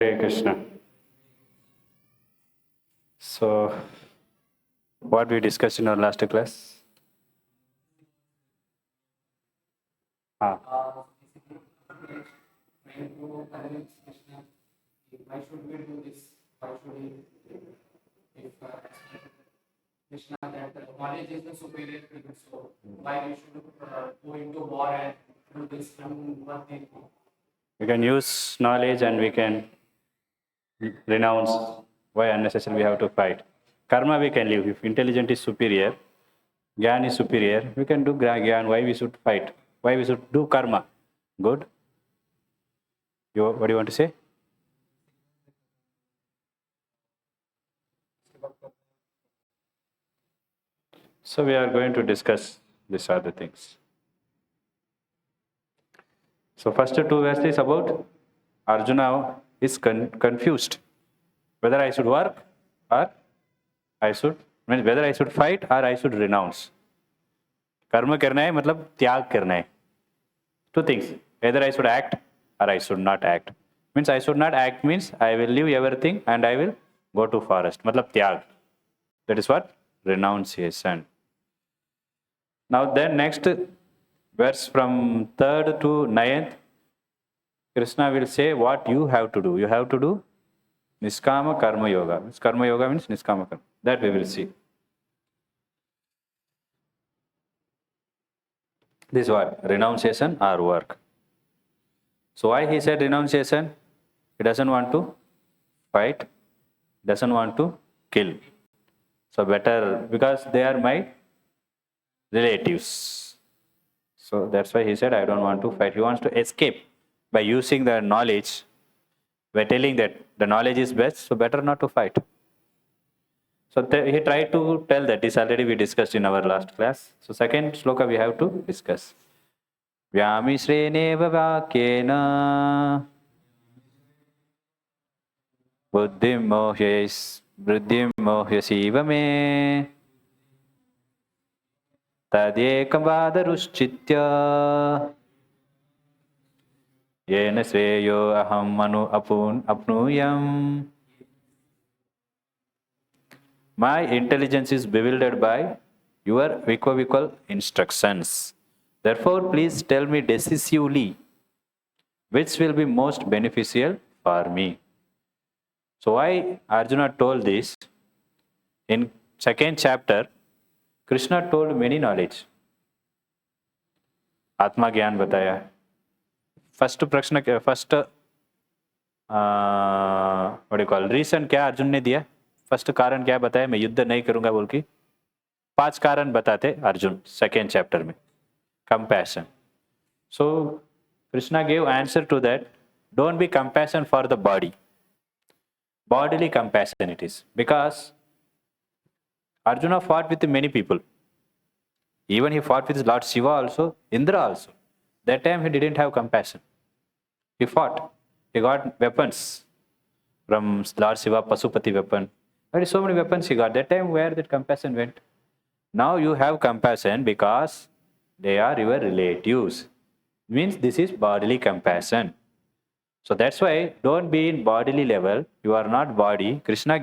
Hare Krishna. So, what we discussed in our last class? Ah, Why should we do this? Why should we, if Krishna that knowledge is the superior thing, so why we should go into war and do this unworthy thing? we can use knowledge and we can renounce. Why unnecessary we have to fight? Karma we can live. If intelligence is superior, Gyan is superior, we can do Gyan. Why we should fight? Why we should do karma? Good. What do you want to say? So we are going to discuss these other things. So first two verses about Arjuna is confused whether I should work or whether I should fight or I should renounce. कर्म करना है मतलब त्याग करना है. Two things. Either I should act or I should not act. Means I should not act means I will leave everything and I will go to forest. मतलब त्याग. That is what? Renunciation. Now then next verse from 3rd to 9th, Krishna will say what you have to do. You have to do Niskama Karma Yoga. Karma Yoga means Niskama Karma. That we will see. This is what? Renunciation or work. So why he said renunciation? He doesn't want to fight, doesn't want to kill. So better, because they are my relatives. So that's why he said, I don't want to fight. He wants to escape by using the knowledge, by telling that the knowledge is best, so better not to fight. So he tried to tell that. This already we discussed in our last class. So second sloka we have to discuss. Vyamisreneva vakyena buddhim mohyasiva me tadyekam vadaruschitya yena sreyo aham manu apnuyam. My intelligence is bewildered by your equivocal instructions. Therefore, please tell me decisively which will be most beneficial for me. So why Arjuna told this? In second chapter, Krishna told many knowledge. Atma Gyan bataya. First प्रश्न first what do you call reason क्या अर्जुन ने दिया? First कारण क्या बताया? मैं युद्ध नहीं करूंगा बोल के 5 कारण बताते अर्जुन सेकेंड चैप्टर में. Compassion. So Krishna gave answer to that. Don't be compassion for the body. Bodily compassion it is. Because Arjuna fought with many people. Even he fought with Lord Shiva also, Indra also. That time he didn't have compassion. He fought. He got weapons from Lord Shiva, Pasupati weapon. There is so many weapons he got. That time where that compassion went? Now you have compassion because they are your relatives. Means this is bodily compassion. So that's why don't be in bodily level. You are not body. Krishna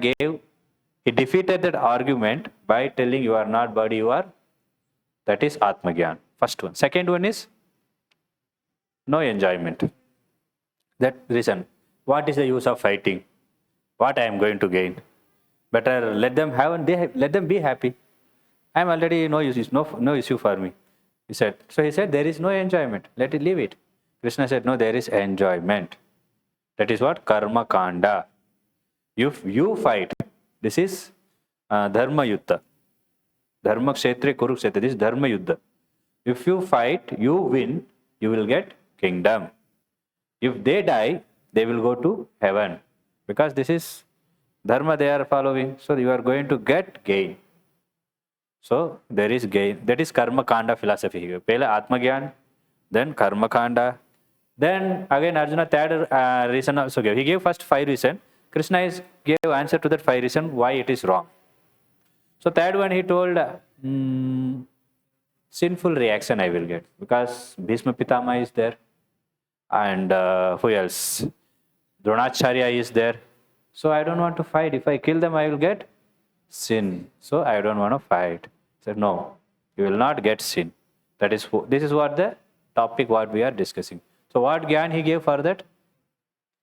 he defeated that argument by telling you are not body, you are. That is Atma Gyan. First one. Second one is no enjoyment. That reason. What is the use of fighting? What I am going to gain? Better let them have and let them be happy. I am already no issue for me. He said. So he said there is no enjoyment. Let it leave it. Krishna said no, there is enjoyment. That is what? Karma Kanda. If you fight, this is Dharma Yuddha. Dharma Kshetre Kurukshetra. This is Dharma Yuddha. If you fight, you win, you will get kingdom. If they die, they will go to heaven. Because this is Dharma they are following. So you are going to get gain. So there is gain. That is Karma Kanda philosophy here. Pehla Atma Gyan, then Karma Kanda. Then again Arjuna third reason also gave. He gave first 5 reasons. Krishna gave answer to that 5 reasons why it is wrong. So third one he told sinful reaction I will get. Because Bhishma Pitama is there. And who else? Dronacharya is there. So I don't want to fight. If I kill them, I will get sin. So I don't want to fight. He said, no, you will not get sin. This is what the topic what we are discussing. So what Gyan he gave for that?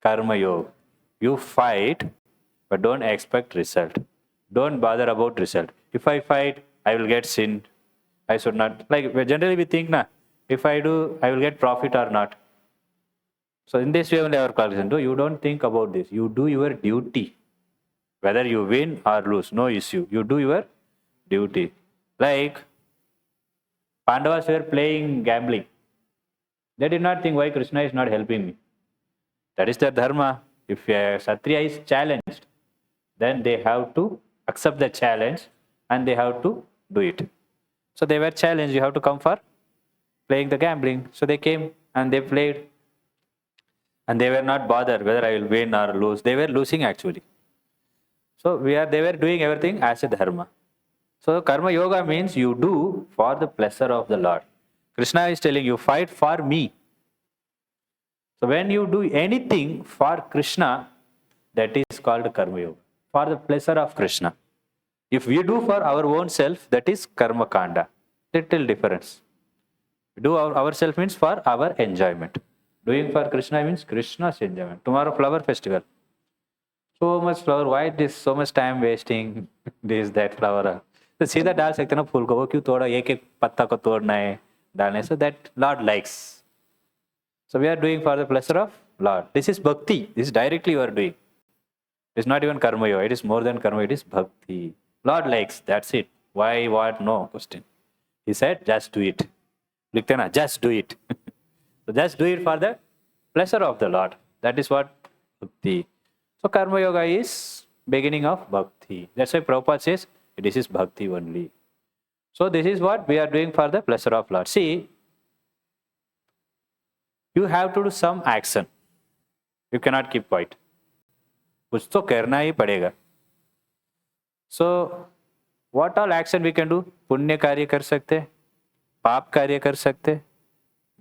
Karma Yoga. You fight, but don't expect result. Don't bother about result. If I fight, I will get sin. I should not. Like generally we think, if I do, I will get profit or not. So in this way only our calculation. You don't think about this. You do your duty. Whether you win or lose, no issue. You do your duty. Like Pandavas were playing gambling. They did not think why Krishna is not helping me. That is their dharma. If a Kshatriya is challenged, then they have to accept the challenge and they have to do it. So they were challenged, you have to come for playing the gambling. So they came and they played. And they were not bothered whether I will win or lose. They were losing actually. So they were doing everything as a dharma. So karma yoga means you do for the pleasure of the Lord. Krishna is telling you, fight for me. So when you do anything for Krishna, that is called karma yoga. For the pleasure of Krishna. If we do for our own self, that is karma kanda. Little difference. Do ourself means for our enjoyment. Doing for Krishna means Krishna's enjoyment. Tomorrow flower festival. So much flower, why this so much time wasting? This, that flower. तो सीधा डाल सकते ना फूल को, वो क्यों तोड़ा, एक एक पत्ता को तोड़ना है डालने. So that Lord likes. So we are doing for the pleasure of Lord. This is bhakti. This is directly you are doing. It's not even karma yoga. It is more than karma. It is bhakti. Lord likes. That's it. Why? What? No question. He said, just do it. लिखते ना, just do it. So just do it for the pleasure of the Lord. That is what bhakti. So karma yoga is beginning of bhakti. That's why Prabhupada says this is bhakti only. So this is what we are doing for the pleasure of Lord. See, you have to do some action. You cannot keep quiet. कुछ तो करना ही पड़ेगा. So what all action we can do? पुण्य कार्य कर सकते, पाप कार्य कर सकते,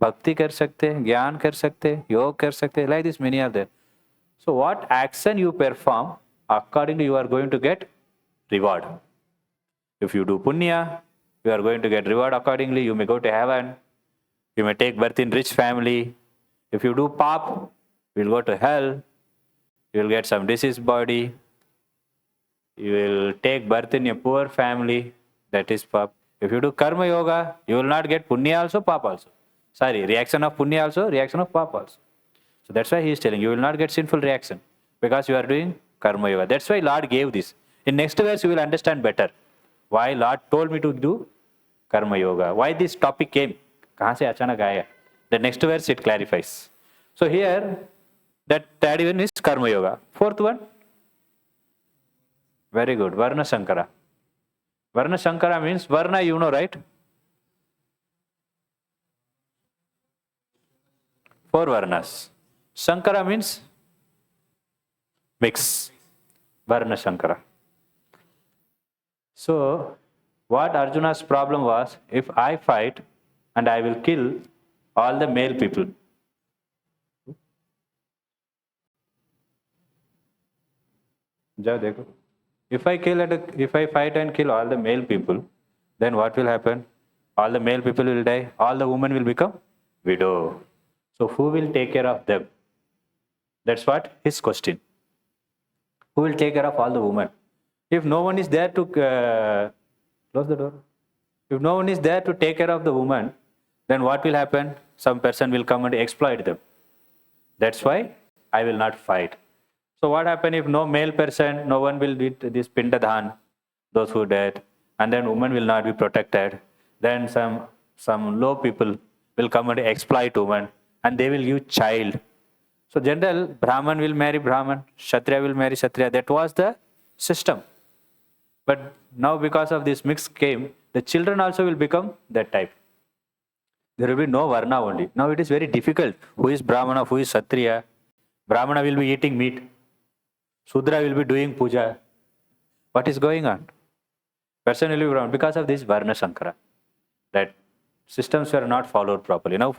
भक्ति कर सकते, ज्ञान कर सकते, योग कर सकते. Like this many are there. So what action you perform, accordingly you are going to get reward. If you do punya, you are going to get reward accordingly. You may go to heaven. You may take birth in rich family. If you do pap, you will go to hell. You will get some diseased body. You will take birth in a poor family. That is pap. If you do karma yoga, you will not get punya also, pap also. Sorry, reaction of punya also, reaction of pap also. So that's why he is telling you will not get sinful reaction because you are doing karma yoga. That's why Lord gave this. In next verse you will understand better why Lord told me to do karma yoga. Why this topic came? कहाँ से अचानक आया? The next verse it clarifies. So here that third one is karma yoga. Fourth one, very good, Varna Shankara. Varna Shankara means Varna, you know, right? 4 Varnas. Shankara means mix. Varna Shankara. So what Arjuna's problem was, if I fight and I will kill all the male people. जाओ देखो. If I fight and kill all the male people, then what will happen? All the male people will die. All the women will become widow. So who will take care of them? That's what his question. Who will take care of all the women? If no one is there to close the door. If no one is there to take care of the woman, then what will happen? Some person will come and exploit them. That's why I will not fight. So what happens if no male person, no one will do this pindadhan, those who died, and then women will not be protected. Then some low people will come and exploit women, and they will give child. So general Brahman will marry Brahman, Kshatriya will marry Kshatriya. That was the system. But now because of this mix came, the children also will become that type. There will be no Varna only. Now it is very difficult. Who is Brahmana, who is Kshatriya? Brahmana will be eating meat. Sudra will be doing puja. What is going on? Person will be Brahman because of this Varna Shankara. That systems were not followed properly. Now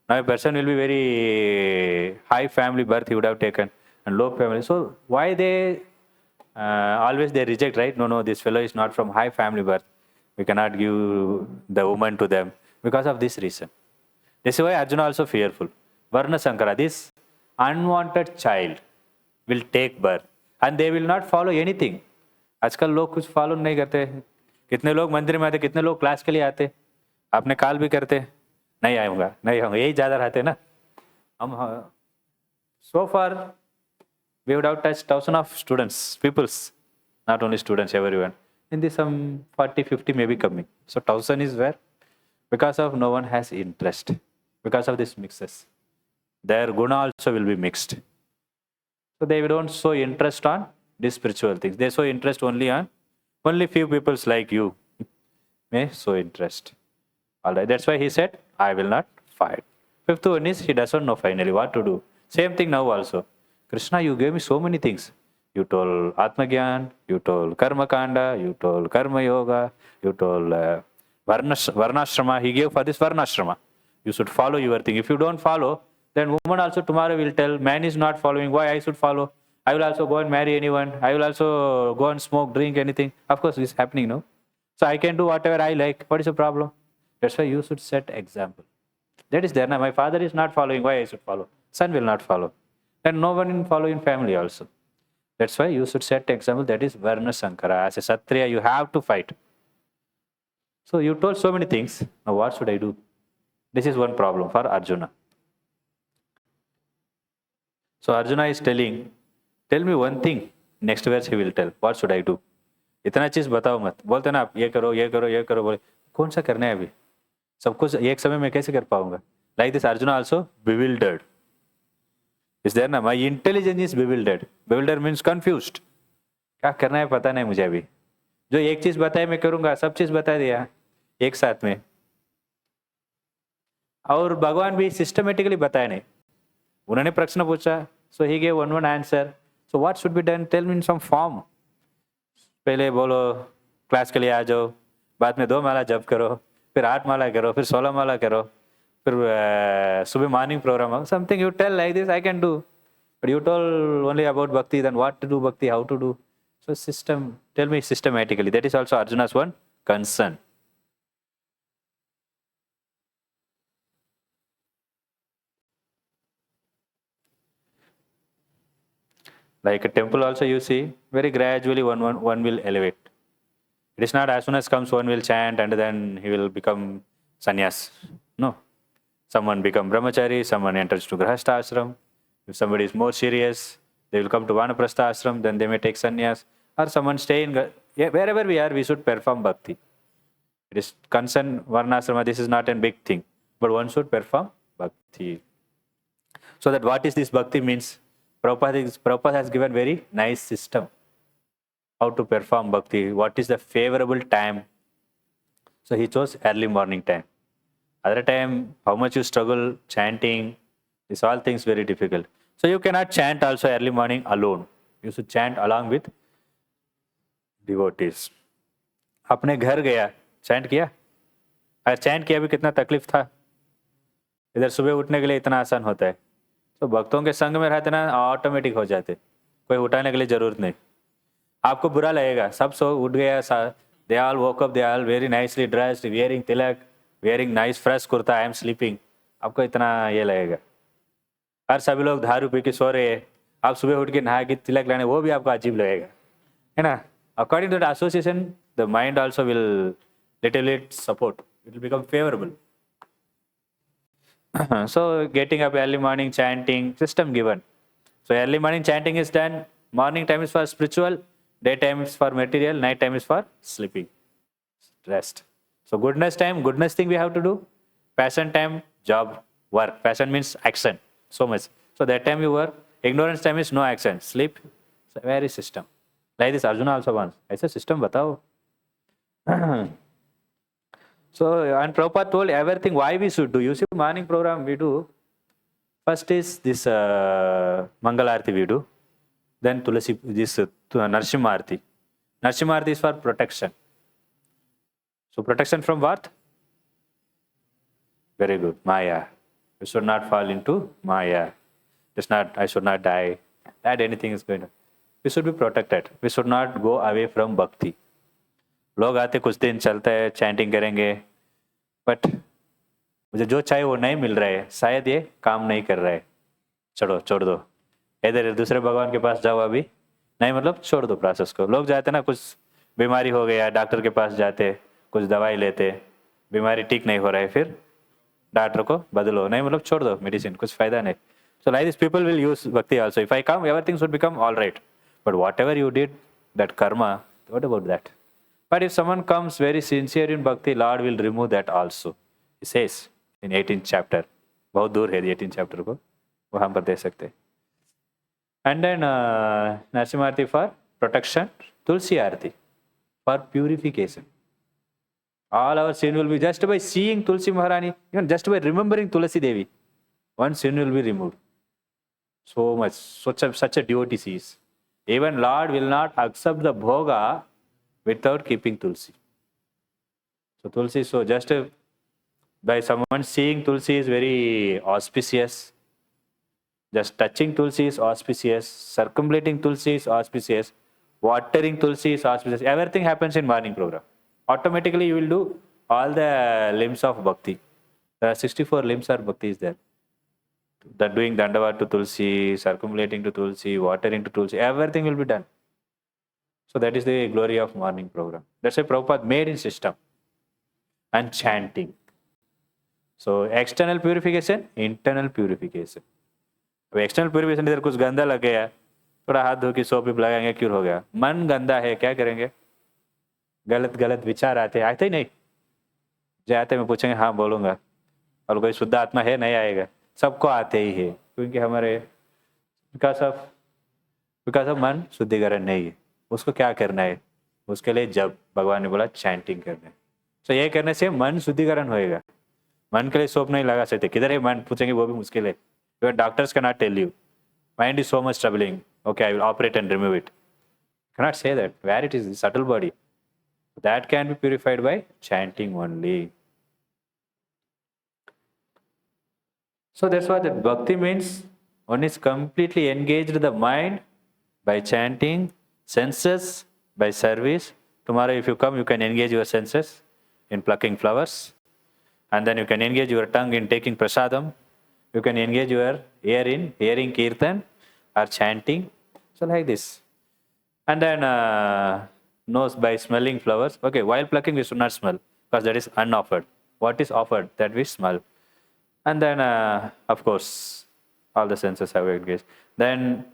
a person will be very high family birth he would have taken. and low family. So why they always they reject, right? No, this fellow is not from high family birth. We cannot give the woman to them because of this reason. This is why Arjuna also fearful. Varna Sankara, this unwanted child will take birth and they will not follow anything. आजकल लोग कुछ follow नहीं करते. कितने लोग मंदिर में आते, कितने लोग क्लास के लिए आते, आपने कॉल भी करते नहीं आऊँगा नहीं आऊँगा, यही ज़्यादा रहते ना हम. So far we would have touched thousands of students, peoples, not only students, everyone. In this some 40-50 may be coming. So 1,000 is where? Because of no one has interest. Because of this mixes. Their guna also will be mixed. So they don't show interest on these spiritual things. They show interest only few peoples like you may show interest. Alright, that's why he said, I will not fight. Fifth one is he doesn't know finally what to do. Same thing now also. Krishna, you gave me so many things. You told Atmagyan, you told Karma Kanda, you told Karma Yoga, you told Varnashrama. He gave for this Varnashrama. You should follow your thing. If you don't follow, then woman also tomorrow will tell, man is not following, why I should follow? I will also go and marry anyone. I will also go and smoke, drink, anything. Of course, it's happening, no? So I can do whatever I like. What is the problem? That's why you should set example. That is there. Now, my father is not following, why I should follow? Son will not follow. And no one will follow in family also. That's why you should set example. That is Varna Sankara. As a Satriya, you have to fight. So you told so many things. Now what should I do? This is one problem for Arjuna. So Arjuna is telling, tell me one thing. Next verse he will tell. What should I do? इतना चीज बताओ मत. बोलते ना आप ये करो ये करो ये करो, बोले कौन सा करना है अभी? सब कुछ एक समय में कैसे कर पाऊंगा? Like this Arjuna also bewildered. Is there ना? My intelligence is bewildered. Bewildered means confused. क्या करना है पता नहीं मुझे अभी. जो एक चीज बताए मैं करूंगा, सब चीज बता दिया एक साथ में. और भगवान भी सिस्टमेटिकली बताया नहीं. उन्होंने प्रश्न पूछा, so he gave one answer. So what should be done? Tell me in some form. पहले बोलो क्लास के लिए आ जाओ, बाद में 2 माला जप करो, फिर 8 माला करो, फिर 16 माला करो, फिर सुबह morning programme. Something you tell like this I can do, but you told only about bhakti. Then what to do bhakti? How to do? So system. Tell me systematically. That is also Arjuna's one concern. Like a temple also you see, very gradually one will elevate. It is not as soon as comes one will chant and then he will become sannyas. No. Someone become brahmachari, someone enters to grahastha ashram. If somebody is more serious, they will come to vanaprastha ashram, then they may take sannyas. Or someone stay in, wherever we are, we should perform bhakti. It is concern varnasrama, this is not a big thing, but one should perform bhakti. So that what is this bhakti means? Prabhupada has given very nice system how to perform bhakti. What is the favorable time? So he chose early morning time. Other time, how much you struggle chanting, these all things very difficult. So you cannot chant also early morning alone. You should chant along with devotees. अपने घर गया, chant किया. अगर chant किया भी कितना तकलीफ था. इधर सुबह उठने के लिए इतना आसान होता है. तो भक्तों के संग में रहते ना ऑटोमेटिक हो जाते, कोई उठाने के लिए जरूरत नहीं. आपको बुरा लगेगा, सब सो उठ गया, they all woke up, they all very nicely dressed, wearing Tilak, wearing nice fresh kurta, I am sleeping. आपको इतना ये लगेगा. और सभी लोग दारू पी के सो रहे हैं, आप सुबह उठ के नहा के तिलक लाने, वो भी आपको अजीब लगेगा, है ना. According to the association the mind also will little bit support, it will become favourable. So getting up early morning, chanting, system given. So early morning chanting is done. Morning time is for spiritual, daytime is for material, night time is for sleeping, rest. So goodness time, goodness thing we have to do. Passion time, job, work. Passion means action, so much. So that time you work. Ignorance time is no action, sleep. So very system. Like this Arjuna also wants. ऐसा system बताओ. So, and Prabhupada told everything why we should do. You see, morning program we do. First is this Mangalarti we do. Then Tulasi, this Narsimha Arti. Narsimha Arti is for protection. So, protection from what? Very good. Maya. We should not fall into Maya. It's not, I should not die. that anything is going on. We should be protected. We should not go away from bhakti. लोग आते कुछ दिन चलते हैं chanting करेंगे but मुझे जो चाहिए वो नहीं मिल रहा है, शायद ये काम नहीं कर रहा है, चलो छोड़ दो, इधर दूसरे भगवान के पास जाओ अभी, नहीं मतलब छोड़ दो प्रोसेस को। लोग जाते ना, कुछ बीमारी हो गया डॉक्टर के पास जाते, कुछ दवाई लेते, बीमारी ठीक नहीं हो रहा है, फिर डॉक्टर को बदलो, नहीं मतलब छोड़ दो मेडिसिन, कुछ फायदा नहीं। So like this people will use bhakti also. If I come everything should become all right, but whatever you did that karma, what about that? But if someone comes very sincere in bhakti, Lord will remove that also, he says in 18th chapter. बहुत दूर है 18th chapter को, वहां पर देख सकते। And then Narasimha aarti for protection, Tulsi aarti for purification. All our sin will be just by seeing Tulsi Maharani, even just by remembering Tulasi Devi, one sin will be removed. So much, such a devotee she is. Even Lord will not accept the bhoga without keeping Tulsi. So Tulsi, so just by someone seeing Tulsi is very auspicious. Just touching Tulsi is auspicious. Circumambulating Tulsi is auspicious. Watering Tulsi is auspicious. Everything happens in morning program. Automatically you will do all the limbs of bhakti. There are 64 limbs of bhakti is there. That doing dandavat to Tulsi, circumambulating to Tulsi, watering to Tulsi, everything will be done. So that is the glory of morning program. That's why Prabhupada made in system. And chanting. So external purification, internal purification. अब external purification इधर कुछ गंदा लग गया, थोड़ा हाथ धो के सोप लगाएंगे, क्यों हो गया? मन गंदा है, क्या करेंगे? गलत गलत विचार आते ही नहीं, जो आते मैं पूछेंगे हाँ बोलूँगा, और कोई शुद्ध आत्मा है नहीं आएगा, सबको आते ही है, क्योंकि हमारे विकास ऑफ मन शुद्धिकरण नहीं है। उसको क्या करना है? उसके लिए जब भगवान ने बोला चैंटिंग करना है, तो ये करने से मन शुद्धिकरण होएगा। मन के लिए सोप नहीं लगा सकते, किधर है मन पूछेंगे, वो भी मुश्किल है। Your doctors cannot tell you, mind is so much troubling, okay, I will operate and remove it. You cannot say that. Where it is, the subtle body. That can be purified by chanting only. So that's what that bhakti means. One is completely engaged the mind by chanting, senses by service. Tomorrow if you come, you can engage your senses in plucking flowers. And then you can engage your tongue in taking prasadam. You can engage your ear in hearing kirtan or chanting. So like this. And then nose by smelling flowers. Okay, while plucking we should not smell, because that is unoffered. What is offered, that we smell. And then of course all the senses have engaged. Then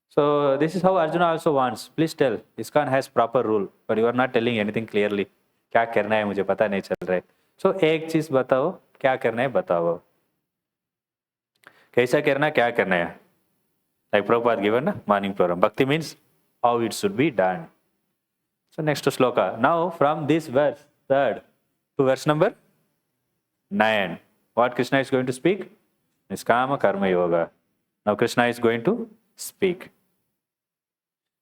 so this is how Arjuna also wants. Please tell. ISKCON has proper rule, but you are not telling anything clearly. क्या करना है मुझे पता नहीं चल रहा है. So एक चीज बताओ, क्या करना है बताओ. कैसा करना, क्या करना है? Like Prabhupada given na morning program. Bhakti means how it should be done. So next to sloka. Now from this verse, 3rd to verse number 9, what Krishna is going to speak? Niskama karma yoga. Now Krishna is going to speak.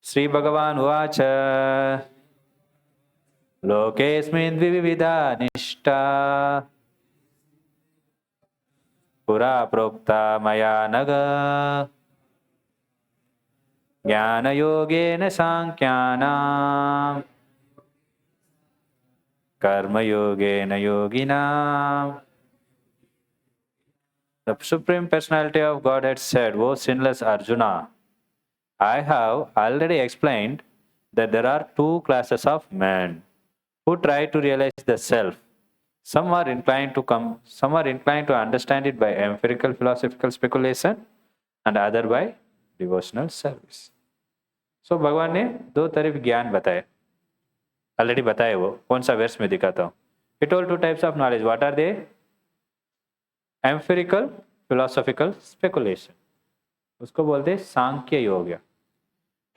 Sri Bhagavan Uvacha Lokesmin Vividha Nishta Pura Prokta Maya Naga Jnana Yogena Sankyanam Karma Yogena Yoginam. The Supreme Personality of Godhead said, O sinless Arjuna, I have already explained that there are two classes of men who try to realize the self. Some are inclined to understand it by empirical philosophical speculation and other by devotional service. So भगवान ने दो तरफ ज्ञान बताए, already बताए, वो कौन सा वर्स में दिखाता हूँ. He told two types of knowledge. What are they? Empirical philosophical speculation. उसको बोलते हैं सांख्य योग.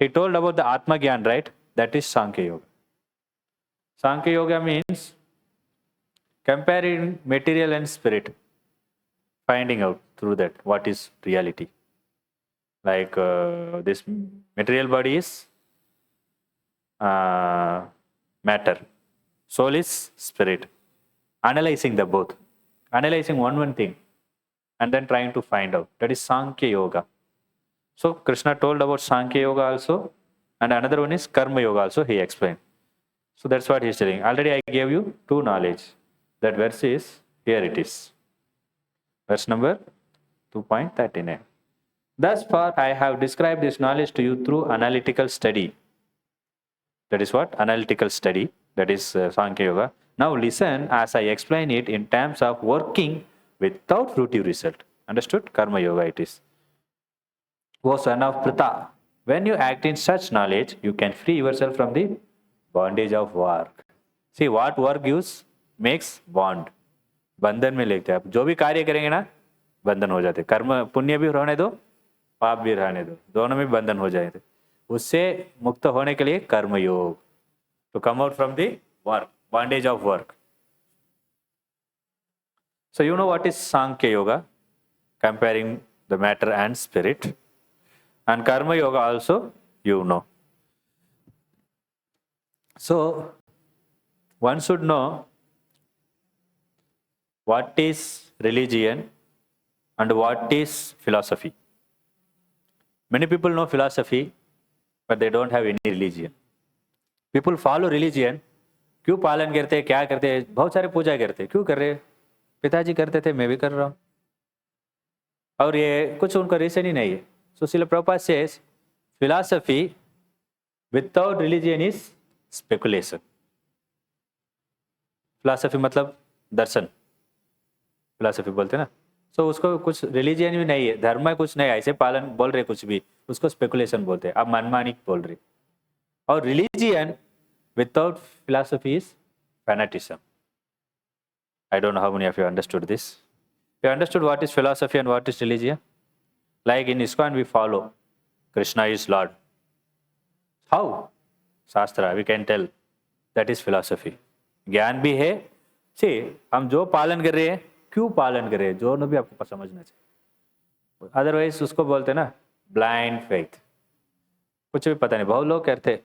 He told about the Atma Gyan, right? That is Sankhya Yoga. Sankhya Yoga means comparing material and spirit, finding out through that what is reality. Like this material body is matter, soul is spirit. Analyzing the both, analyzing one thing and then trying to find out. That is Sankhya Yoga. So Krishna told about Sankhya Yoga also, and another one is Karma Yoga also, he explained. So that's what he's telling. Already I gave you two knowledge. That verse is, here it is. Verse number 2.39. Thus far I have described this knowledge to you through analytical study. That is what? Analytical study. That is Sankhya Yoga. Now listen as I explain it in terms of working without fruitive result. Understood? Karma Yoga it is. O son of Pritha, when you act in such knowledge, you can free yourself from the bondage of work. See, what work gives makes bond. बंधन में लेते हैं आप जो भी कार्य करेंगे ना बंधन हो जाते कर्म पुण्य भी रहने दो पाप भी रहने दो दोनों में बंधन हो जाते उससे मुक्त होने के लिए कर्म योग to come out from the work, bondage of work. So you know what is Sankhya Yoga, comparing the matter and spirit. And Karma Yoga also you know. So one should know what is religion and what is philosophy. Many people know philosophy, but they don't have any religion. People follow religion. क्यों पालन करते हैं क्या करते हैं बहुत सारे पूजा करते हैं क्यों कर रहे हैं पिताजी करते थे मैं भी कर रहा हूँ और ये कुछ उनका रीजन ही नहीं है सो Srila Prabhupada says philosophy without religion is speculation. philosophy मतलब दर्शन फिलोसफी बोलते हैं ना सो उसको कुछ रिलीजियन भी नहीं है धर्म में कुछ नहीं है ऐसे पालन बोल रहे कुछ भी उसको स्पेकुलेशन बोलते हैं आप मनमानी बोल रहे और religion without philosophy is fanaticism. I don't know how many of you understood this. You understood what is philosophy and what is religion? Like in ISKCON we follow Krishna is Lord. How? Shastra, we can tell that is philosophy. ज्ञान भी है see हम जो पालन कर रहे हैं क्यों पालन कर रहे हैं जो भी आपको समझना चाहिए अदरवाइज उसको बोलते ना ब्लाइंड फेथ कुछ भी पता नहीं बहुत लोग करते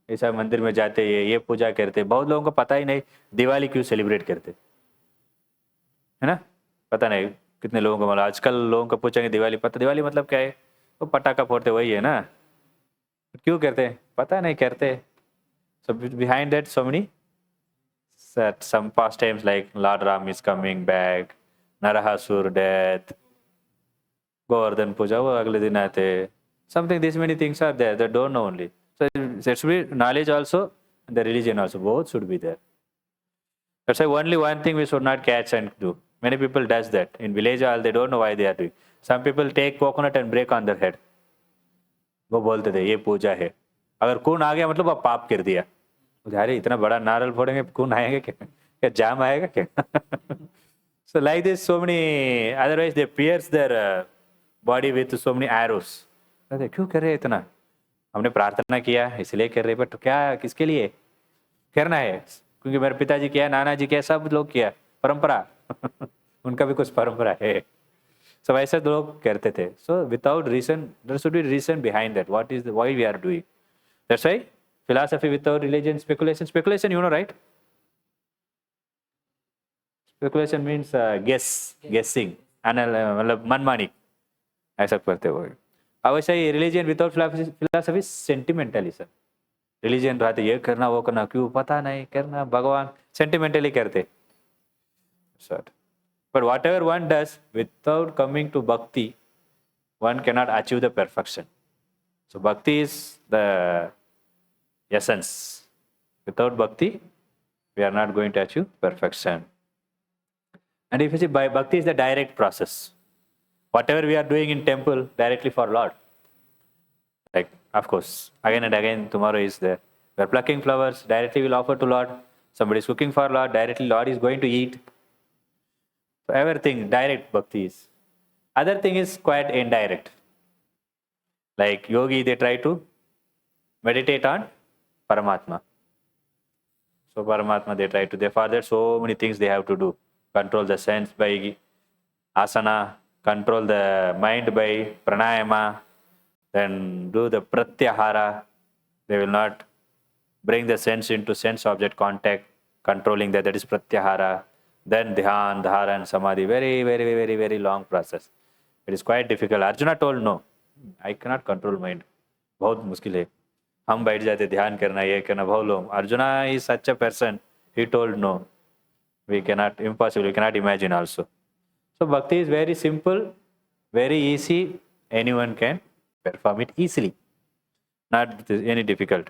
ऐसा मंदिर में जाते ये पूजा करते बहुत लोगों को पता ही नहीं दिवाली क्यों सेलिब्रेट करते है ना पता नहीं कितने लोगों को मतलब आजकल लोगों को पूछेंगे दिवाली मतलब क्या है वो पटाखा फोड़ते वही है ना क्यों करते पता नहीं करते so behind that so many some pastimes like Lord Ram is coming back Narahasur death Govardhan puja वो अगले दिन आते something this many things are there they don't know only so there should be knowledge also and the religion also both should be there that's why only one thing we should not catch and do many people does that in village all they don't know why they are doing some people take coconut and break on their head वो बोलते थे ये पूजा है अगर खून आ गया मतलब आप पाप कर दिया अरे इतना बड़ा नारियल फोड़ेंगे खून आएगा क्या जाम आएगा क्या so like this so many otherwise they pierce their body with so many arrows अरे क्यों कर रहे हैं इतना हमने प्रार्थना किया इसलिए कर रहे बट क्या किसके लिए करना है क्योंकि मेरे पिताजी किया नाना जी किया सब लोग किया परंपरा उनका भी कुछ परंपरा है so वैसे लोग करते थे so without reason there should be reason behind that what is the why we are doing that's why philosophy without religion speculation you know right speculation means guessing मतलब मनमानी ऐसा करते हो अब ऐसा ही religion without philosophy sentimentalism religion रहते ये करना वो करना क्यों पता नहीं करना भगवान sentimentally करते but whatever one does without coming to bhakti one cannot achieve the perfection so bhakti is the essence without bhakti we are not going to achieve perfection and if you see by bhakti is the direct process whatever we are doing in temple directly for Lord like of course again and again tomorrow is there we are plucking flowers directly we'll offer to Lord somebody is cooking for Lord directly Lord is going to eat so everything direct bhakti is other thing is quite indirect like yogi they try to meditate on Paramatma so Paramatma they try to therefore there so many things they have to do control the sense by asana control the mind by pranayama then do the pratyahara they will not bring the sense into sense object contact controlling that is pratyahara then dhyan dhara and samadhi very long process it is quite difficult Arjuna told no I cannot control mind, बहुत मुश्किल है। हम बैठ जाते ध्यान करना, ये करना, बहुत लोग। Arjuna is such a person, he told no, we cannot, impossible, we cannot imagine also. So bhakti is very simple, very easy, anyone can perform it easily, not any difficult.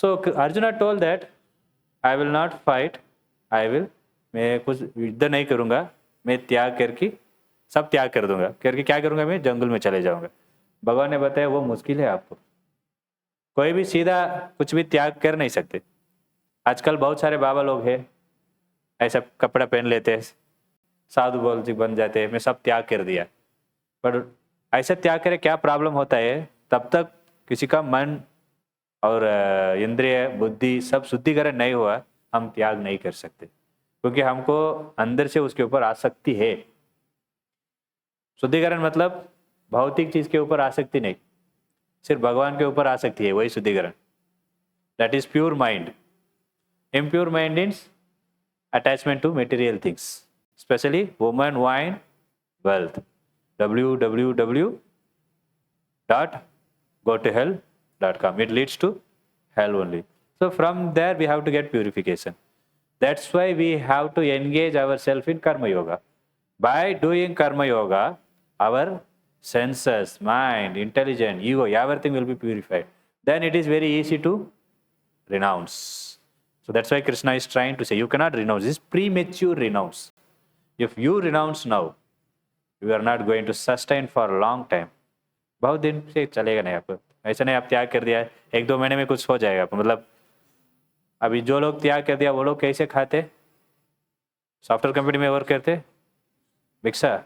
So Arjuna told that I will not fight, I will, मैं कुछ युद्ध नहीं करूंगा, मैं त्याग करके सब त्याग कर दूंगा, करके क्या करूंगा, मैं जंगल में चले जाऊंगा। भगवान ने बताया वो मुश्किल है आपको, कोई भी सीधा कुछ भी त्याग कर नहीं सकते। आजकल बहुत सारे बाबा लोग हैं ऐसा कपड़ा पहन लेते हैं, साधु बोल बन जाते हैं, मैं सब त्याग कर दिया। पर ऐसा त्याग करे क्या प्रॉब्लम होता है, तब तक किसी का मन और इंद्रिय बुद्धि सब शुद्धिकरण नहीं हुआ, हम त्याग नहीं कर सकते, क्योंकि हमको अंदर से उसके ऊपर आसक्ति है। शुद्धिकरण मतलब भौतिक चीज के ऊपर आसक्ति नहीं, सिर्फ भगवान के ऊपर आसक्ति है, वही शुद्धिकरण। That is pure mind. Impure mind is attachment to material things, especially woman, wine, wealth. www.gotohell.com. It leads to hell only. So from there we have to get purification. That's why we have to engage ourselves in karma yoga. By doing karma yoga, our senses, mind, intelligence, ego, everything will be purified. Then it is very easy to renounce. So that's why Krishna is trying to say, you cannot renounce. This is premature renounce. If you renounce now, you are not going to sustain for a long time. बहुत दिन से चलेगा नहीं आपको, ऐसा नहीं आप त्याग कर दिया 1-2 महीने में कुछ हो जाएगा। मतलब अभी जो लोग त्याग कर दिया वो लोग कैसे खाते, सॉफ्टवेयर कंपनी में वर्क करते, भिक्षा,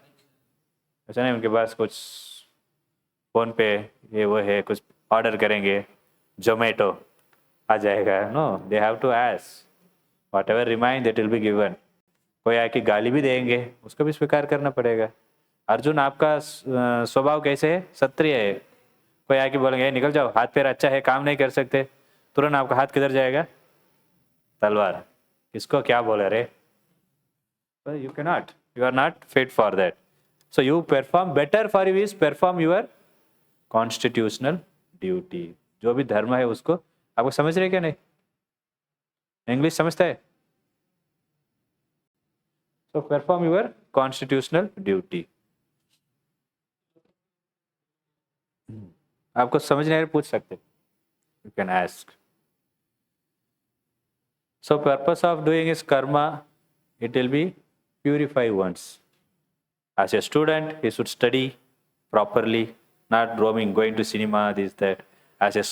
ऐसा नहीं उनके पास कुछ फोन पे ये वो है, कुछ ऑर्डर करेंगे जोमेटो आ जाएगा। No, they have to ask, whatever remind that will be given. कोई आके गाली भी देंगे, उसको भी स्वीकार करना पड़ेगा। अर्जुन आपका स्वभाव कैसे है, क्षत्रिय है। कोई आके बोलेंगे निकल जाओ, हाथ पैर अच्छा है, काम नहीं कर सकते, तुरंत आपका हाथ किधर जाएगा, तलवार। किसको क्या बोले रे, you cannot, you are not fit for that. So you perform, better for you is perform your constitutional duty. जो भी धर्म है उसको, आपको समझ रहे क्या नहीं, इंग्लिश समझता है? So perform your constitutional duty. आपको समझ नहीं आ रहा पूछ सकते, you can ask. So purpose of doing is karma, it will be purify ones. As a student, he should study properly, not roaming, going to cinema, this, that. As a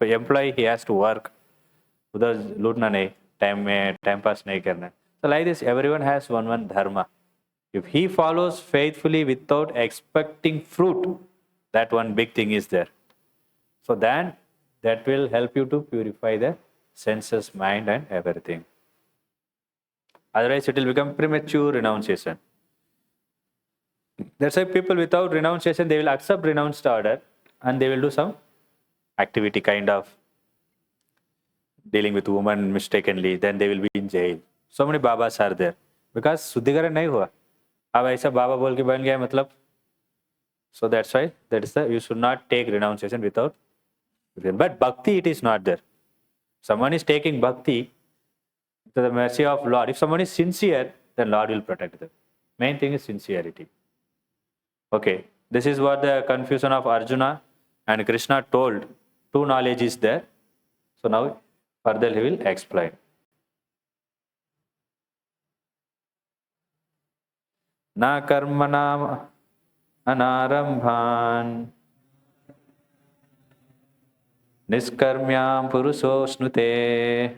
employee, he has to work. उधर लूटना नहीं, time में time pass नहीं करना। So like this, everyone has one dharma. If he follows faithfully without expecting fruit, that one big thing is there. So then that will help you to purify the senses, mind and everything. Otherwise it will become premature renunciation. That's why people without renunciation, they will accept renounced order and they will do some activity, kind of dealing with woman mistakenly, then they will be in jail. So many babas are there because शुद्धिकरण नहीं हुआ। अब ऐसा बाबा बोल के बन गया मतलब, so that's why that is the, you should not take renunciation without, but bhakti it is not there. Someone is taking bhakti to the mercy of Lord. If someone is sincere, then Lord will protect them. Main thing is sincerity. Okay, this is what the confusion of Arjuna and Krishna told. Two knowledge is there. So now further he will explain. Na karmanam anarambhan niskarmyam purusosnute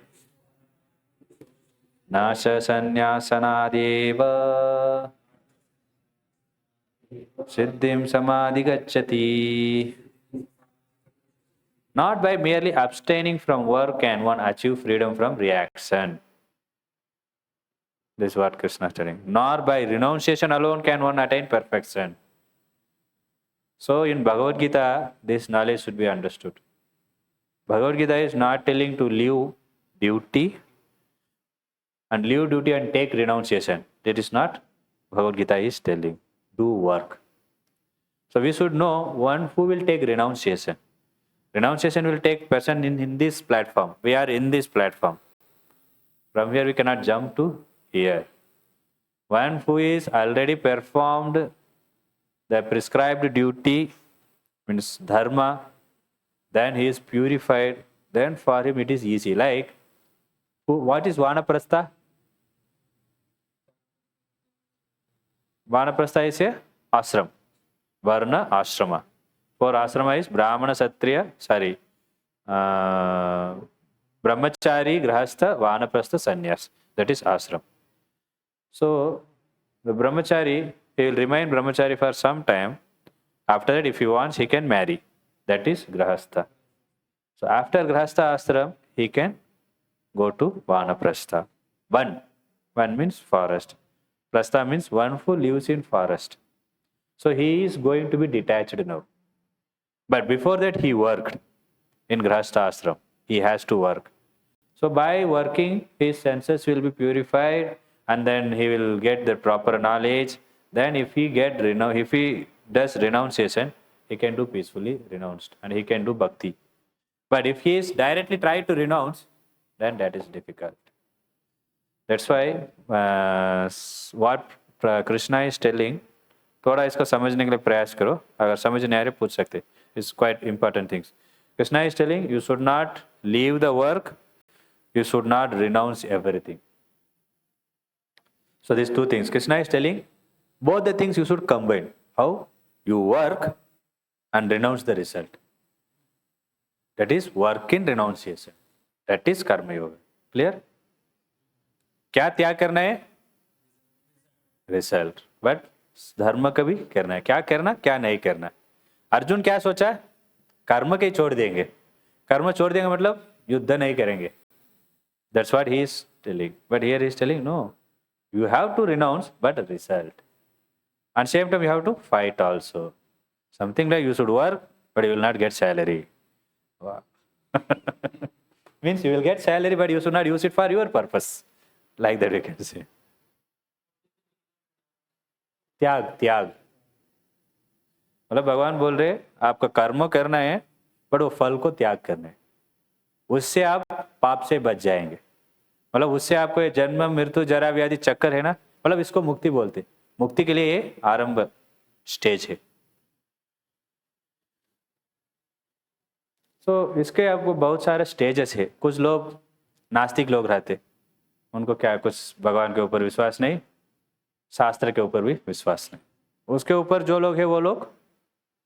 nasha sanyasanadeva siddhim samadhi gacchati. Not by merely abstaining from work can one achieve freedom from reaction. This is what Krishna is telling. Nor by renunciation alone can one attain perfection. So in Bhagavad Gita, this knowledge should be understood. Bhagavad Gita is not telling to leave duty and leave duty and take renunciation. That is not Bhagavad Gita is telling. Do work. So we should know one who will take renunciation. Renunciation will take person in this platform. We are in this platform. From here we cannot jump to here. One who is already performed the prescribed duty, means dharma, then he is purified, then for him it is easy. Like, what is Vanaprastha? Vanaprastha is a ashram. Varna ashrama. For ashrama is Brahmana, Satriya, Brahmachari, Grahastha, Vanaprastha, Sannyas. That is ashram. So the Brahmachari, he will remain Brahmachari for some time. After that, if he wants, he can marry. That is Grahastha. So after Grahastha ashram, he can go to Vanaprastha. One means forest. Prastha means one who lives in forest. So he is going to be detached now. But before that, he worked in Grahastha ashram. He has to work. So by working, his senses will be purified, and then he will get the proper knowledge. Then if he does renunciation, he can do peacefully renounced, and he can do bhakti. But if he is directly trying to renounce, then that is difficult. That's why what Krishna is telling, थोड़ा इसको समझने के लिए प्रयास करो. अगर समझ नहीं आ रहे पूछ सकते. It's quite important things. Krishna is telling you should not leave the work, you should not renounce everything. So these two things. Krishna is telling both the things you should combine. How? You work and renounce the result. That is work in renunciation. That is karma yoga. Clear? क्या त्याग करना है? Result. But धर्म का भी करना है. क्या करना, क्या नहीं करना. अर्जुन क्या सोचा? कर्म के छोड़ देंगे. कर्म छोड़ देंगे मतलब युद्ध नहीं करेंगे. That's what he is telling. But here he is telling, no, you have to renounce, but result. And same time you have to fight also. Something like you should work, but you will not get salary. Wow. Means you will get salary, but you should not use it for your purpose. Like that you can say. त्याग. मतलब भगवान बोल रहे आपका कर्म करना है, but वो फल को त्याग करना है. उससे आप पाप से बच जाएंगे. मतलब उससे आपको ये जन्म मृत्यु जरा व्याधि चक्कर है ना, मतलब इसको मुक्ति बोलते. मुक्ति के लिए ये आरंभ स्टेज है. तो इसके आपको बहुत सारे स्टेजेस है. कुछ लोग नास्तिक लोग रहते, उनको क्या कुछ भगवान के ऊपर विश्वास नहीं, शास्त्र के ऊपर भी विश्वास नहीं. उसके ऊपर जो लोग हैं वो लोग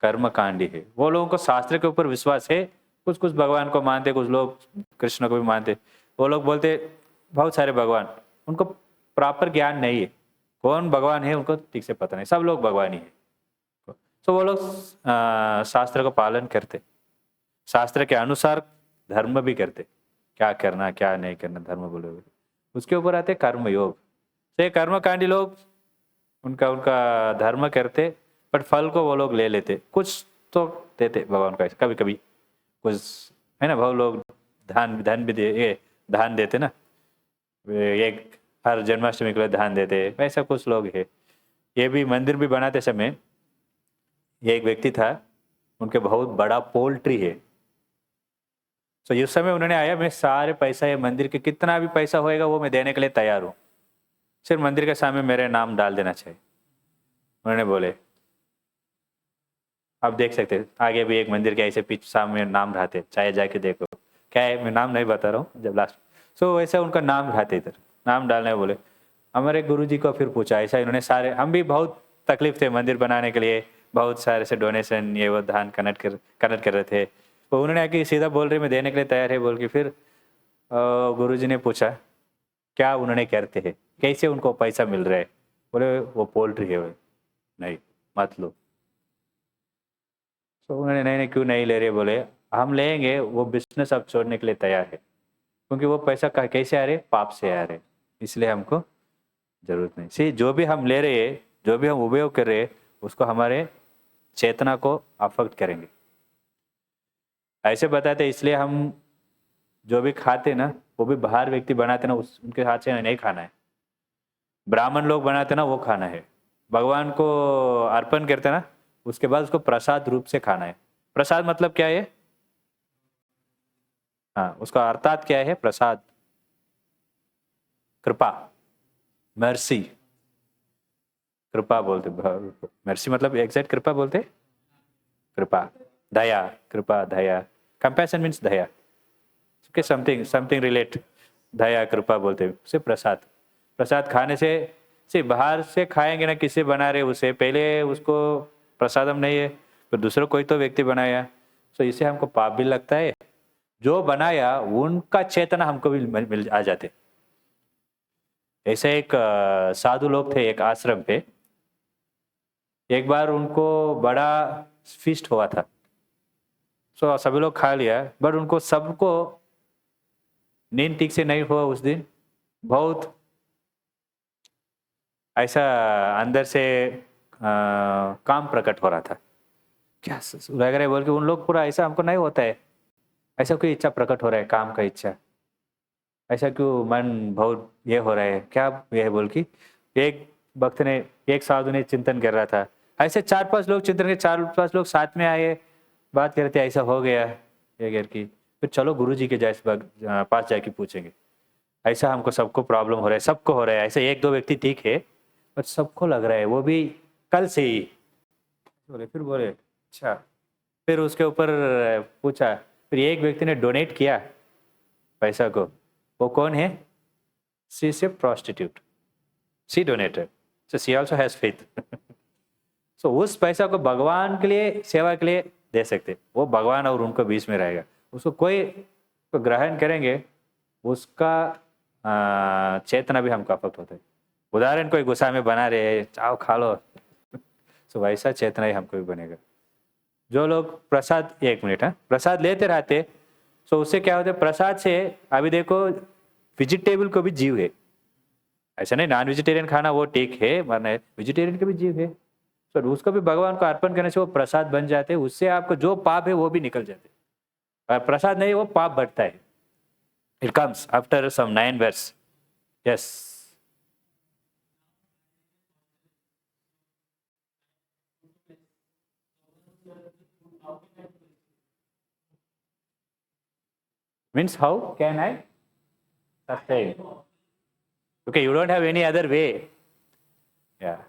कर्मकांडी है. वो लोगों को शास्त्र के ऊपर विश्वास है, कुछ भगवान को मानते, कुछ लोग कृष्ण को भी मानते. वो लोग बोलते बहुत सारे भगवान, उनको प्रॉपर ज्ञान नहीं है. कौन भगवान है उनको ठीक से पता नहीं, सब लोग भगवान ही है. तो वो लोग शास्त्र को पालन करते, शास्त्र के अनुसार धर्म भी करते. क्या करना क्या नहीं करना धर्म बोले. उसके ऊपर आते कर्म योग. से कर्मकांडी लोग उनका धर्म करते, बट फल को वो लोग ले लेते. कुछ तो देते भगवान को, कभी कभी कुछ है ना. बहुत लोग धान भी धान देते ना, एक हर जन्माष्टमी के लिए धान देते. ऐसा कुछ लोग है. ये भी मंदिर भी बनाते समय एक व्यक्ति था, उनके बहुत बड़ा पोल्ट्री है. तो इस समय उन्होंने आया, मैं सारे पैसा ये मंदिर के कितना भी पैसा होएगा वो मैं देने के लिए तैयार हूँ, सिर्फ मंदिर के सामने मेरे नाम डाल देना चाहिए. उन्होंने बोले आप देख सकते आगे भी एक मंदिर के ऐसे पीछे सामने नाम रहते, चाहे जाके देखो. क्या है, मैं नाम नहीं बता रहा हूँ. जब लास्ट वैसा उनका नाम रहते, इधर नाम डालने बोले. हमारे गुरुजी को फिर पूछा ऐसा. इन्होंने सारे, हम भी बहुत तकलीफ थे मंदिर बनाने के लिए, बहुत सारे से डोनेशन ये वो धान कनेक्ट कर रहे थे. तो उन्होंने आके सीधा बोल रहे मैं देने के लिए तैयार है बोल के. फिर गुरुजी ने पूछा क्या उन्होंने करते हैं, कैसे उनको पैसा मिल रहा है. बोले वो पोल्ट्री है. नहीं मत लो. तो उन्होंने नहीं क्यों नहीं ले रहे. बोले हम लेंगे, वो बिजनेस अब छोड़ने के लिए तैयार है, क्योंकि वो पैसा कैसे आ रहे, पाप से आ रहे, इसलिए हमको जरूरत नहीं. सी जो भी हम ले रहे हैं, जो भी हम उपयोग कर रहे हैं, उसको हमारे चेतना को अफेक्ट करेंगे. ऐसे बताते इसलिए हम जो भी खाते ना, वो भी बाहर व्यक्ति बनाते ना, उनके हाथ से नहीं खाना है। ब्राह्मण लोग बनाते ना, वो खाना है। भगवान को अर्पण करते ना, उसके बाद उसको प्रसाद रूप से खाना है। प्रसाद मतलब क्या है? हाँ, उसका अर्थात क्या है? प्रसाद, कृपा, मर्सी, कृपा बोलते। मर्सी मतलब एग्जैक्ट कृपा बोलते, कृपा, दया, कृपा, दया। कंपैशन मीन्स दया, ओके, समथिंग रिलेट, दया कृपा बोलते हैं उसे। प्रसाद, प्रसाद खाने से बाहर से खाएंगे ना, किसे बना रहे उसे, पहले उसको प्रसादम नहीं है, तो दूसरा कोई तो व्यक्ति बनाया, तो इससे हमको पाप भी लगता है। जो बनाया उनका चेतना हमको भी मिल आ जाते। ऐसे एक साधु लोग थे एक आश्रम पे। एक बार उनको बड़ा फीस्ट हुआ था, सो सभी लोग खा लिया, बट उनको सबको नींद ठीक से नहीं हुआ उस दिन। बहुत ऐसा अंदर से काम प्रकट हो रहा था, क्या लग रहा है बोल के उन लोग पूरा, ऐसा हमको नहीं होता है, ऐसा कोई इच्छा प्रकट हो रहा है, काम का इच्छा, ऐसा क्यों मन बहुत ये हो रहा है, क्या ये है बोल की। एक भक्त ने, एक साधु ने चिंतन कर रहा था, ऐसे 4-5 लोग चिंतन के, 4-5 लोग साथ में आए, बात करते, ऐसा हो गया ये कर की। फिर चलो गुरु जी के पास जाके पूछेंगे, ऐसा हमको सबको प्रॉब्लम हो रहा है, सबको हो रहा है, ऐसे 1-2 व्यक्ति ठीक है, पर सबको लग रहा है, वो भी कल से ही बोले। फिर बोले अच्छा, फिर उसके ऊपर पूछा, फिर एक व्यक्ति ने डोनेट किया पैसा को, वो कौन है? She is a prostitute, she donated, so she also has faith. सो उस पैसा को भगवान के लिए, सेवा के लिए दे सकते, वो भगवान और उनको बीच में रहेगा, उसको कोई तो ग्रहण करेंगे, उसका चेतना भी हमको अफेक्ट होता है। उदाहरण, कोई गुस्सा में बना रहे, चाओ खा लो, तो वैसा चेतना ही हमको भी बनेगा। जो लोग प्रसाद, 1 मिनट, हाँ, प्रसाद लेते रहते, तो उससे क्या होता है? प्रसाद से, अभी देखो वेजिटेबल को भी जीव है, ऐसा नहीं नॉन वेजिटेरियन खाना वो ठीक है, वरना वेजिटेरियन का भी जीव है, तो उसको भी भगवान को अर्पण करने से वो प्रसाद बन जाते हैं, उससे आपको जो पाप है वो भी निकल जाते हैं। और प्रसाद नहीं, वो पाप बढ़ता है। It comes after some 9 verse. Yes, means how can I sustain? Okay, you don't have any other way. Yeah,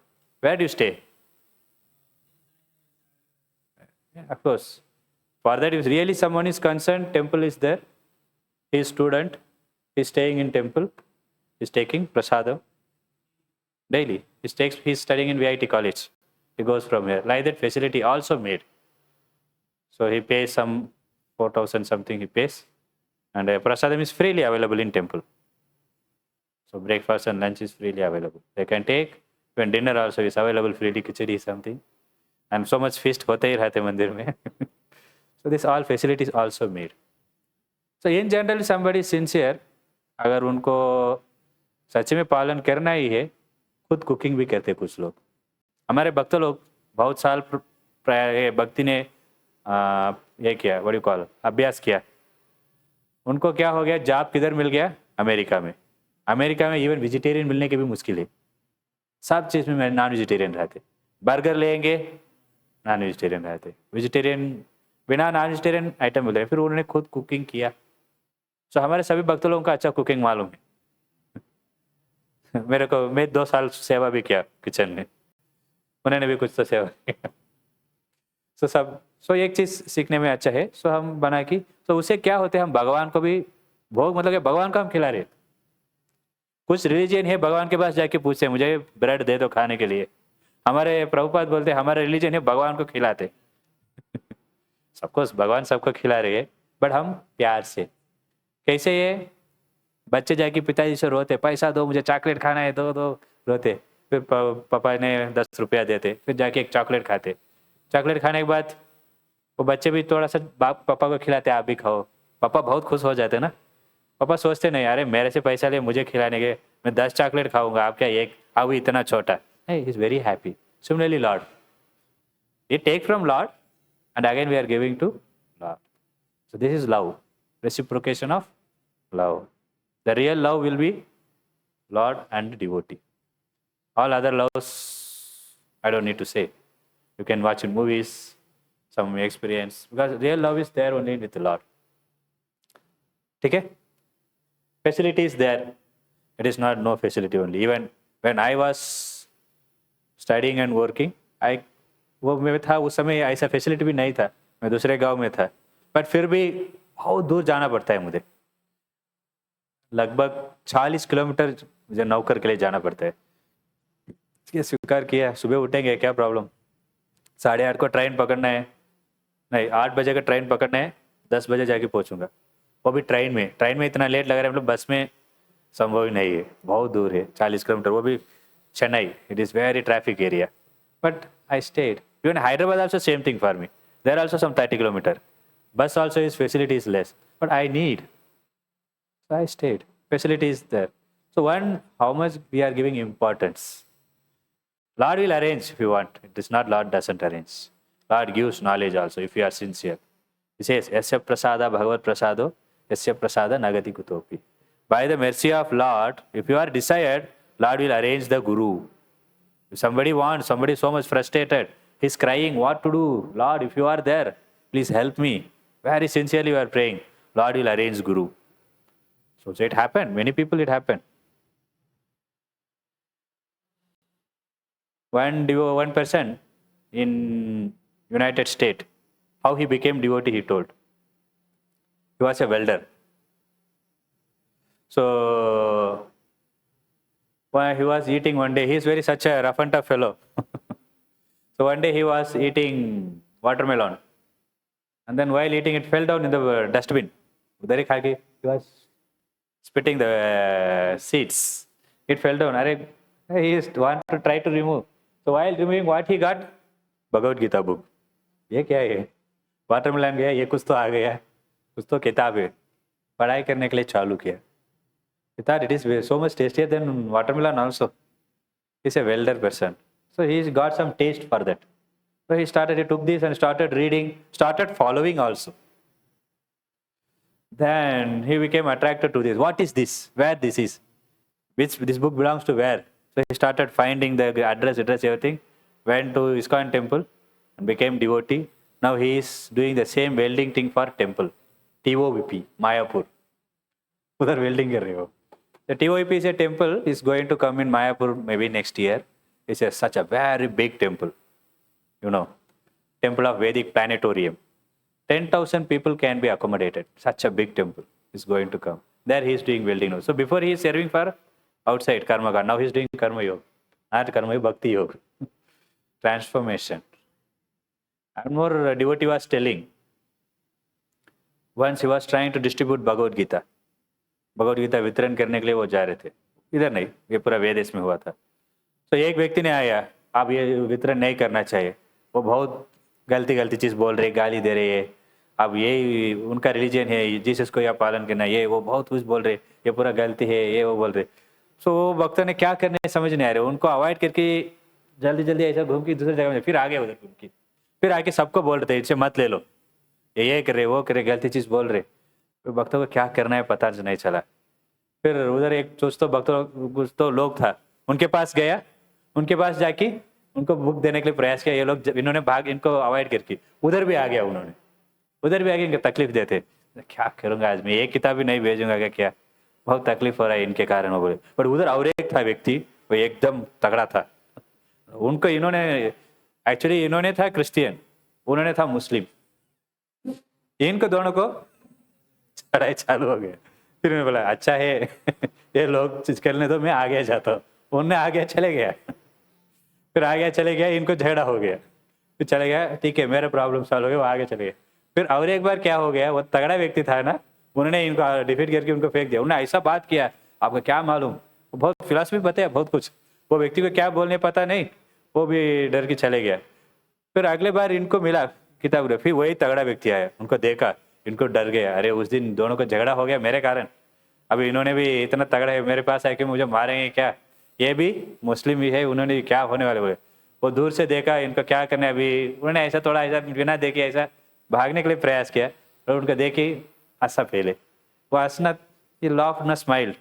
where do you stay? Yeah, of course, for that, if really someone is concerned, temple is there, he is student, he is staying in temple, he is taking prasadam daily, he is studying in VIT college, he goes from here, like that facility also made. So he pays some 4,000 something he pays, and prasadam is freely available in temple. So breakfast and lunch is freely available. They can take, when dinner also is available freely, khichdi something, and so much feast होते ही रहते मंदिर में. So this all facilities also made. So in general somebody sincere, अगर उनको सच में पालन करना ही है, खुद कुकिंग भी करते कुछ लोग। हमारे भक्त लोग बहुत साल भक्ति ने ये किया, व्हाट यू कॉल, अभ्यास किया। उनको क्या हो गया, जॉब किधर मिल गया? अमेरिका में। अमेरिका में इवन वेजिटेरियन मिलने की भी मुश्किल है, सब चीज़ में नॉन वेजिटेरियन रहते। बर्गर लेंगे, नॉन वेजिटेरियन रहते, वेजिटेरियन बिना नॉन वेजिटेरियन आइटम मिल रहे। फिर उन्होंने खुद कुकिंग किया। सो हमारे सभी भक्त लोगों का अच्छा कुकिंग मालूम है। मेरे को, मैं 2 साल सेवा भी किया किचन में, उन्होंने भी कुछ तो सेवा किया। सो एक चीज़ सीखने में अच्छा है, सो हम बना की, तो उससे क्या होते हैं, हम भगवान को भी भोग, मतलब कि भगवान को हम खिला रहे। कुछ रिलीजन है भगवान के पास जाके पूछते मुझे ब्रेड दे दो खाने के लिए, हमारे प्रभुपाद बोलते हमारे रिलीजन है भगवान को खिलाते। सबको भगवान सबको खिला रहे हैं, बट हम प्यार से। कैसे? ये बच्चे जाके पिताजी से रोते, पैसा दो मुझे चॉकलेट खाना है, दो रोते। फिर पापा ने 10 रुपया देते, फिर जाके एक चॉकलेट खाते। चॉकलेट खाने के बाद वो बच्चे भी थोड़ा सा पापा को खिलाते, आप भी खाओ। पापा बहुत खुश हो जाते ना। पापा सोचते नहीं, अरे मेरे से पैसा ले मुझे खिलाने के, मैं 10 चॉकलेट खाऊंगा, आप क्या एक, अब इतना छोटा। He is very happy. Similarly Lord, ये take from Lord and again we are giving to Lord. So this is love, reciprocation of love. The real love will be Lord and devotee. All other loves, I don't need to say. You can watch in movies, some experience, because real love is there only with the Lord. Okay? Facility is there. It is not no facility only. Even when I was studying and working, वो मैं था उस समय ऐसा facility भी नहीं था, मैं दूसरे गांव में था, बट फिर भी बहुत दूर जाना पड़ता है मुझे, लगभग 40 किलोमीटर मुझे नौकर के लिए जाना पड़ता है। इसके स्वीकार किया, सुबह उठेंगे क्या प्रॉब्लम, 8:30 को ट्रेन पकड़ना है, नहीं 8 बजे का ट्रेन पकड़ना है, 10 बजे जाके पहुंचूंगा, वो भी ट्रेन में इतना लेट लग रहा है, मतलब बस में संभव ही नहीं है, बहुत दूर है 40 किलोमीटर, वो भी Chennai, it is very traffic area, but I stayed. Even Hyderabad also same thing for me. There also some 30 kilometer. Bus also is facility is less, but I need. So I stayed. Facility is there. So one, how much we are giving importance. Lord will arrange if you want. It is not Lord doesn't arrange. Lord gives knowledge also if you are sincere. He says, Yasya prasada bhagavad prasado, Yasya prasada nagati kutopi. By the mercy of Lord, if you are desired, Lord will arrange the guru. If somebody wants, somebody is so much frustrated, he's crying, what to do? Lord, if you are there, please help me. Very sincerely you are praying. Lord will arrange guru. So it happened. Many people it happened. One person in United States, how he became devotee, he told. He was a welder. So while he was eating one day, he is very such a rough and tough fellow. So one day he was eating watermelon, and then while eating it fell down in the dustbin. Udhar ही खा के he was spitting the seeds. It fell down. He want to try to remove. So while removing, what he got? Bhagavad Gita book. ये क्या है? Watermelon गया, ये कुछ तो आ गया, कुछ तो किताब है, पढ़ाई करने के लिए चालू किया. He thought it is so much tastier than watermelon also. He's a welder person. So he's got some taste for that. So he took this and started reading, started following also. Then he became attracted to this. What is this? Where this is? This book belongs to where? So he started finding the address, everything. Went to ISKCON temple and became devotee. Now he is doing the same welding thing for temple. TOVP, Mayapur. Udhar welding कर रहे हो. The TOVP is a temple, is going to come in Mayapur maybe next year. It's such a very big temple. You know, temple of Vedic planetarium. 10,000 people can be accommodated. Such a big temple is going to come. There he is doing welding now. So before he is serving for outside Karma God. Now he is doing Karma Yoga. Not Karma Yoga, Bhakti Yoga. Transformation. And more devotee was telling. Once he was trying to distribute Bhagavad Gita. Bhagavad Gita वितरण करने के लिए वो जा रहे थे, इधर नहीं, ये पूरा वेदेश में हुआ था. तो एक व्यक्ति ने आया, आप ये वितरण नहीं करना चाहिए, वो बहुत गलती चीज़ बोल रहे, गाली दे रहे हैं, अब ये उनका रिलीजन है, जीसस को या पालन करना, ये वो बहुत कुछ बोल रहे, ये पूरा गलती है, ये वो बोल रहे. सो वो भक्तों ने क्या करने समझ नहीं आ रहे, उनको अवॉइड करके जल्दी ऐसा घूम के दूसरी जगह में फिर आगे उधर घूम के फिर आके सबको बोल रहे थे, इनसे मत ले लो, ये कर रहे, वो करे, गलती चीज़ बोल रहे. तो भक्तों को क्या करना है पता नहीं चला. फिर उधर एक कुछ तो लोग था, उनके पास गया, उनके पास जाके उनको बुक देने के लिए प्रयास किया. ये लोग इन्होंने इनको अवॉइड करके उधर भी आ गया, उन्होंने उधर भी आके इनको तकलीफ देते. क्या करूँगा आज मैं, एक किताब भी नहीं भेजूंगा क्या, बहुत तकलीफ हो रहा है इनके कारण, वो बोले. पर उधर और एक था व्यक्ति, वो एकदम तगड़ा था. उनको इन्होंने था क्रिश्चियन, उन्होंने था मुस्लिम. इनको दोनों को लड़ाई चालू हो गया. फिर मैं बोला अच्छा है ये लोग चीज करने दो, मैं आगे जाता हूँ. उनने आगे चले गया, फिर आगे चले गया, इनको झगड़ा हो गया, फिर चले गया, ठीक है मेरा प्रॉब्लम सॉल्व हो गया, वो आगे चले गए. फिर और एक बार क्या हो गया, वो तगड़ा व्यक्ति था ना, उन्होंने इनको डिफीट करके उनको फेंक दिया. उन्होंने ऐसा बात किया, आपको क्या मालूम, वो बहुत फिलॉसफी पता है, बहुत कुछ. वो व्यक्ति को क्या बोलने पता नहीं, वो भी डर के चले गया. फिर अगले बार इनको मिला किताब, फिर वही तगड़ा व्यक्ति आया, उनको देखा, इनको डर गया, अरे उस दिन दोनों को झगड़ा हो गया मेरे कारण, अभी इन्होंने भी इतना तगड़ा है मेरे पास आके मुझे मारेंगे क्या, ये भी मुस्लिम भी है, उन्होंने भी क्या होने वाले बोले. वो दूर से देखा इनको क्या करना है, अभी उन्होंने ऐसा थोड़ा ऐसा बिना देखे ऐसा भागने के लिए प्रयास किया, और उनका देखे हंसा. पहले वो हंसना ये लाफ ना स्माइल,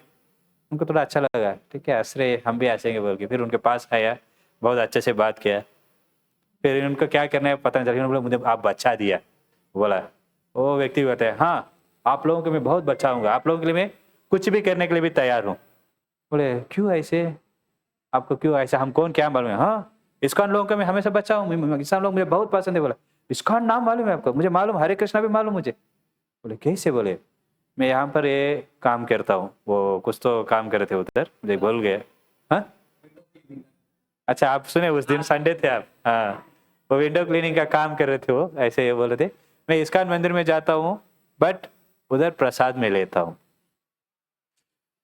उनको थोड़ा अच्छा लगा, ठीक है हंस रहे, हम भी हंसेंगे बोल के। फिर उनके पास आया, बहुत अच्छे से बात किया। फिर उनको क्या करना है पता नहीं चला, उन्होंने बोला मुझे आप बचा दिया। बोला वो व्यक्ति बताया, हाँ आप लोगों को मैं बहुत बचाऊंगा, आप लोगों के लिए मैं कुछ भी करने के लिए भी तैयार हूँ। बोले क्यों ऐसे, आपको क्यों ऐसा, हम कौन क्या मालूम है? हाँ इस्कॉन लोगों को मैं हमेशा बचाऊं, इस्लाम लोग मुझे बहुत पसंद है। बोला इस्कॉन नाम मालूम है आपको? मुझे मालूम, हरे कृष्णा भी मालूम मुझे। बोले कैसे? बोले मैं यहाँ पर ये काम करता हूँ, वो कुछ तो काम कर रहे थे उधर, मुझे भूल गए। हाँ अच्छा आप सुने, उस दिन संडे थे आप, हाँ वो विंडो क्लीनिंग का काम कर रहे थे वो, ऐसे ये बोल रहे थे मैं इस्कॉन मंदिर में जाता हूँ बट उधर प्रसाद में लेता हूँ,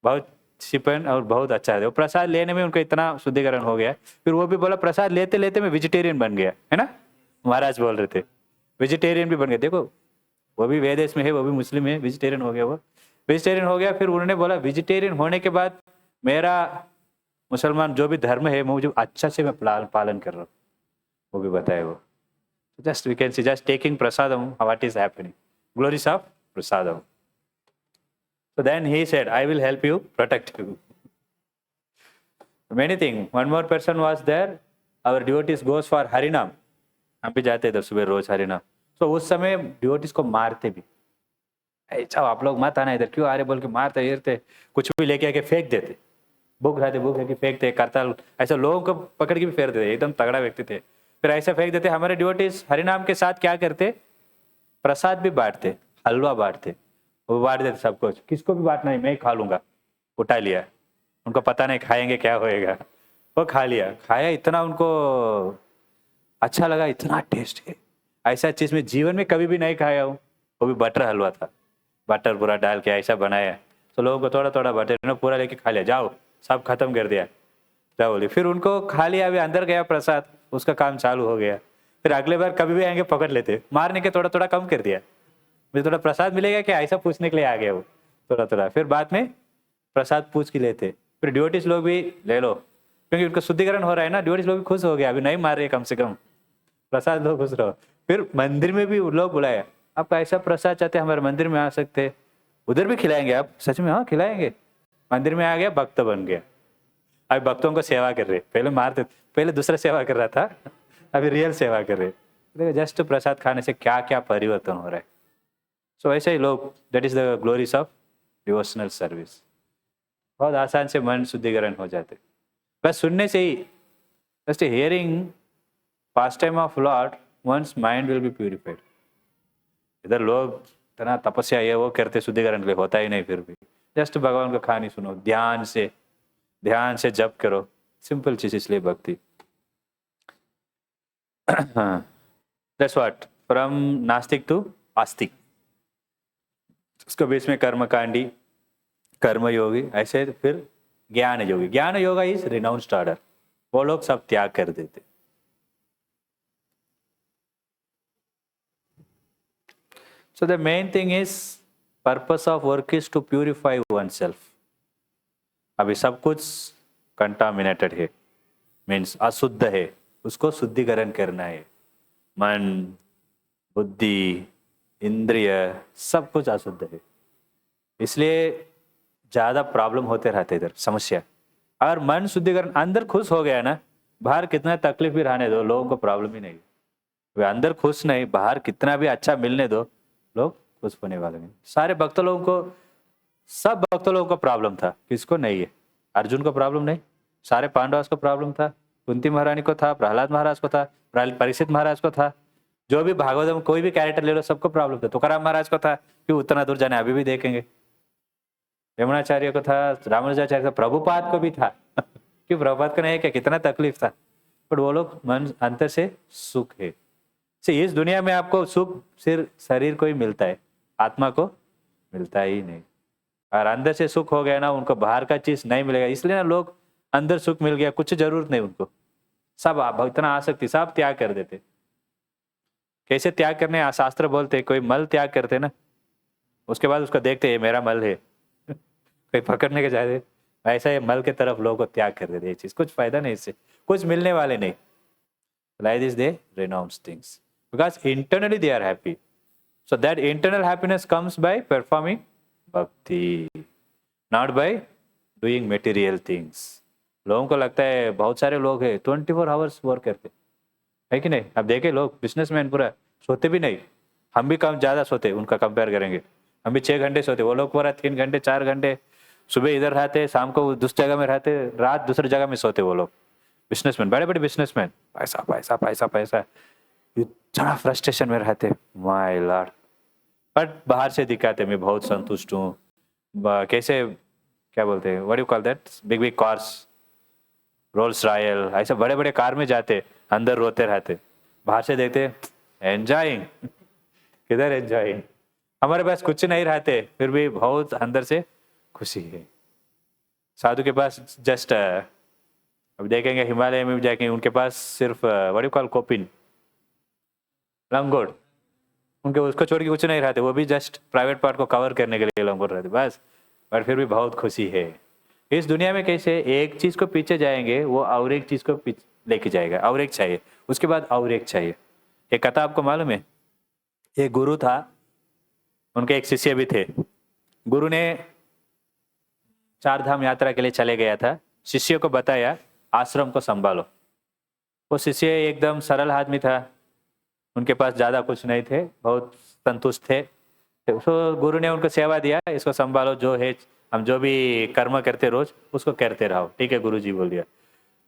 बहुत शिपन और बहुत अच्छा है वो प्रसाद लेने में, उनको इतना शुद्धिकरण हो गया। फिर वो भी बोला प्रसाद लेते लेते मैं वेजिटेरियन बन गया, है ना, महाराज बोल रहे थे वेजिटेरियन भी बन गए। देखो वो भी वेदेश में है, वो भी मुस्लिम है, वेजिटेरियन हो गया, वो वेजिटेरियन हो गया। फिर उन्होंने बोला वेजिटेरियन होने के बाद मेरा मुसलमान जो भी धर्म है मुझे अच्छा से मैं पालन कर रहा हूँ, वो भी बताया वो। Just we can see just taking prasadam what is happening, glories of prasadam. So then he said, I will help you, protect you. Many things. One more person was there. Our devotees goes for Harinam. हम भी जाते थे सुबह रोज हरिनाम। तो उस समय devotees को मारते भी, चाहो आप लोग मत आना इधर, क्यों आ रहे बोल के मारते गिरते, कुछ भी लेके आके फेंक देते, भूख रहते भूख लेके फेंकते, करताल ऐसे लोगों को पकड़ के भी फेर देते, एकदम तगड़ा व्यक्ति थे। फिर ऐसे फेंक देते। हमारे डिवोटीज हरिनाम के साथ क्या करते, प्रसाद भी बांटते, हलवा बांटते, वो बांट देते सब कुछ, किसको भी बांटना है, मैं ही खा लूंगा, उठा लिया, उनको पता नहीं खाएंगे क्या होएगा, वो खा लिया, खाया, इतना उनको अच्छा लगा, इतना टेस्ट है, ऐसा चीज में जीवन में कभी भी नहीं खाया हूँ। वो भी बटर हलवा था, बटर पूरा डाल के ऐसा बनाया, तो लोगों को थोड़ा थोड़ा बटर पूरा लेके खा लिया, जाओ सब खत्म कर दिया, क्या बोली। फिर उनको खा लिया, अभी अंदर गया प्रसाद, उसका काम चालू हो गया। फिर अगले बार कभी भी आएंगे पकड़ लेते, मारने के थोड़ा थोड़ा कम कर दिया, मुझे थोड़ा प्रसाद मिलेगा क्या, ऐसा पूछने के लिए आ गया वो थोड़ा थोड़ा। फिर बाद में प्रसाद पूछ के लेते। फिर डिवोटीज लोग भी ले लो, क्योंकि उनका शुद्धिकरण हो रहा है ना, डिवोटीज लोग भी खुश हो गया, अभी नहीं मार रहे कम से कम, प्रसाद लो खुश रहो। फिर मंदिर में भी लोग बुलाया, आप ऐसा प्रसाद चाहते हमारे मंदिर में आ सकते, उधर भी खिलाएंगे आप, सच में हाँ खिलाएंगे। मंदिर में आ गया, भक्त बन गया, अभी भक्तों को सेवा कर रहे, पहले मारते, पहले दूसरा सेवा कर रहा था, अभी रियल सेवा कर रहे। देखो जस्ट प्रसाद खाने से क्या क्या परिवर्तन हो रहा है। सो ऐसे ही लोग, that is the glories of devotional service. बहुत आसान से मन शुद्धिकरण हो जाते, बस सुनने से ही, just hearing pastime of Lord, once mind will be purified. इधर लोग इतना तपस्या ये वो करते शुद्धिकरण के लिए, होता ही नहीं। फिर भी जस्ट भगवान का कहानी सुनो, ध्यान से जप करो, सिंपल चीज, इसलिए भक्ति। दैट्स व्हाट, फ्रॉम नास्तिक टू आस्तिक, उसके बीच में कर्मकांडी, कर्मयोगी, ऐसे फिर ज्ञान योगी। ज्ञान योगा इज रिनाउंस्ड ऑर्डर, वो लोग सब त्याग कर देते। So the main thing is, purpose of work is to purify oneself. अभी सब कुछ कंटामिनेटेड है, मीन्स अशुद्ध है, उसको शुद्धिकरण करना है। मन, बुद्धि, इंद्रिय, सब कुछ अशुद्ध है, इसलिए ज्यादा प्रॉब्लम होते रहते इधर, समस्या। अगर मन शुद्धिकरण, अंदर खुश हो गया ना, बाहर कितना तकलीफ भी रहने दो, लोगों को प्रॉब्लम ही नहीं। वे अंदर खुश नहीं, बाहर कितना भी अच्छा मिलने दो, लोग खुश होने वाले नहीं। सारे भक्त लोगों को, सब भक्त लोगों को प्रॉब्लम था, किसको नहीं है? अर्जुन को प्रॉब्लम नहीं, सारे पांडवास को प्रॉब्लम था, कुंती महारानी को था, प्रहलाद महाराज को था, परीक्षित महाराज को था, जो भी भागवत में कोई भी कैरेक्टर ले लो सबको प्रॉब्लम था। तुकाराम महाराज को था, क्यों उतना दूर जाने, अभी भी देखेंगे। यमुनाचार्य को था, रामानुजाचार्य था, प्रभुपाद को भी था क्यों प्रभुपाद को नहीं, क्या कितना तकलीफ था, बट वो लोग मन अंतर से सुख है। इस दुनिया में आपको सुख सिर्फ शरीर को ही मिलता है, आत्मा को मिलता ही नहीं। और अंदर से सुख हो गया ना, उनको बाहर का चीज नहीं मिलेगा, इसलिए ना लोग अंदर सुख मिल गया, कुछ जरूरत नहीं उनको, सब इतना आसक्ति, सब त्याग कर देते। कैसे त्याग करने, शास्त्र बोलते कोई मल त्याग करते ना, उसके बाद उसको देखते ये मेरा मल है कोई पकड़ने के जाते, ऐसा ये मल के तरफ लोगों को त्याग कर देते। ये चीज कुछ फायदा नहीं, इससे कुछ मिलने वाले नहीं। Like this they renounce things because internally they are happy. So that internal happiness comes by performing bhakti. Not by doing material things. लोगों को लगता है बहुत सारे लोग हैं 24 आवर्स वर्क करते, है कि नहीं? अब देखे लोग बिजनेसमैन पूरा सोते भी नहीं, हम भी कम ज़्यादा सोते उनका कंपेयर करेंगे, हम भी 6 घंटे सोते, वो लोग पूरा 3 घंटे 4 घंटे, सुबह इधर रहते, शाम को दूसरी जगह में रहते, रात दूसरी जगह में सोते वो लोग। बिजनेसमैन, बड़े बड़े बिजनेसमैन, पैसा पैसा पैसा पैसा, इतना फ्रस्ट्रेशन में रहते, माय लॉर्ड। बट बाहर से दिखाते मैं बहुत संतुष्ट हूँ, कैसे क्या बोलते हैं, what you call that, big big cars, Rolls Royal, ऐसे बड़े बड़े कार में जाते, अंदर रोते रहते, बाहर से देखते एंजॉइंग। किधर एंजॉइंग, हमारे पास कुछ नहीं रहते फिर भी बहुत अंदर से खुशी है। साधु के पास जस्ट अब देखेंगे हिमालय में भी जाएंगे, उनके पास सिर्फ व्हाट यू कॉल कोपिन, लंगोट, उनके उसको छोड़ के कुछ नहीं रहते, वो भी जस्ट प्राइवेट पार्ट को कवर करने के लिए लंगोट रहते बस, पर फिर भी बहुत खुशी है। इस दुनिया में कैसे एक चीज को पीछे जाएंगे वो और एक चीज को लेके जाएगा, और एक चाहिए, उसके बाद और एक चाहिए। एक कथा आपको मालूम है, एक गुरु था, उनके एक शिष्य भी थे। गुरु ने 4 धाम यात्रा के लिए चले गया था, शिष्य को बताया आश्रम को संभालो। वो शिष्य एकदम सरल आदमी था, उनके पास ज़्यादा कुछ नहीं थे, बहुत संतुष्ट थे। तो गुरु ने उनको सेवा दिया, इसको संभालो, जो है हम जो भी कर्म करते रोज उसको करते रहो, ठीक है गुरु जी बोल दिया।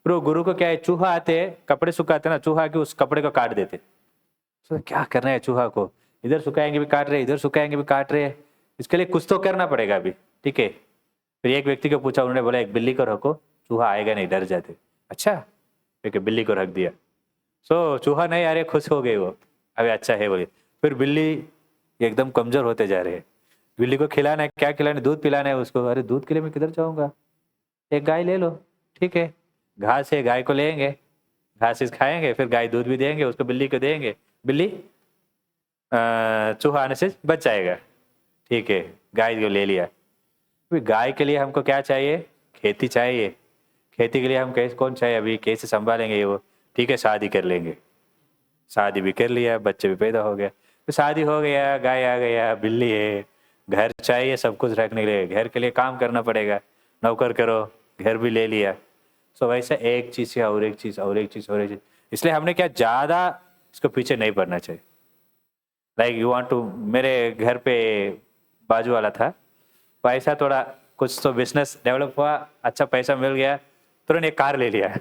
फिर गुरु को क्या है, चूहा आते, कपड़े सुखाते ना, चूहा के उस कपड़े को काट देते। तो क्या करना है चूहा को, इधर सुखाएंगे भी काट रहे, इधर सुखाएंगे भी काट रहे, इसके लिए कुछ तो करना पड़ेगा अभी, ठीक है। फिर एक व्यक्ति को पूछा, उन्होंने बोला एक बिल्ली को रखो, चूहा आएगा नहीं, डर जाते। अच्छा, ठीक है, बिल्ली को रख दिया। सो चूहा नहीं आ रहे, खुश हो गए वो, अभी अच्छा है बोले। फिर बिल्ली एकदम कमजोर होते जा रहे हैं, बिल्ली को खिलाना है, क्या खिलाना है, दूध पिलाना है उसको। अरे दूध के लिए मैं किधर जाऊंगा, एक गाय ले लो, ठीक है, घास है, गाय को लेंगे, घास खाएंगे, फिर गाय दूध भी देंगे उसको, बिल्ली को देंगे, बिल्ली चूहा आने से बच जाएगा, ठीक है, गाय को ले लिया। फिर गाय के लिए हमको क्या चाहिए, खेती चाहिए, खेती के लिए हम कैसे, कौन चाहिए अभी, कैसे संभालेंगे वो, ठीक है शादी कर लेंगे। शादी भी कर लिया, बच्चे भी पैदा हो गया, तो शादी हो गया, गाय आ गया, बिल्ली है, घर चाहिए सब कुछ रखने के लिए, घर के लिए काम करना पड़ेगा, नौकर करो, घर भी ले लिया। सो वैसे एक चीज़ है और एक चीज़ और एक चीज़ और एक चीज़, इसलिए हमने क्या ज़्यादा इसको पीछे नहीं पड़ना चाहिए। लाइक यू वांट टू, मेरे घर पे बाजू वाला था, वो ऐसा थोड़ा कुछ तो बिजनेस डेवलप हुआ, अच्छा पैसा मिल गया, तुरंत एक कार ले लिया,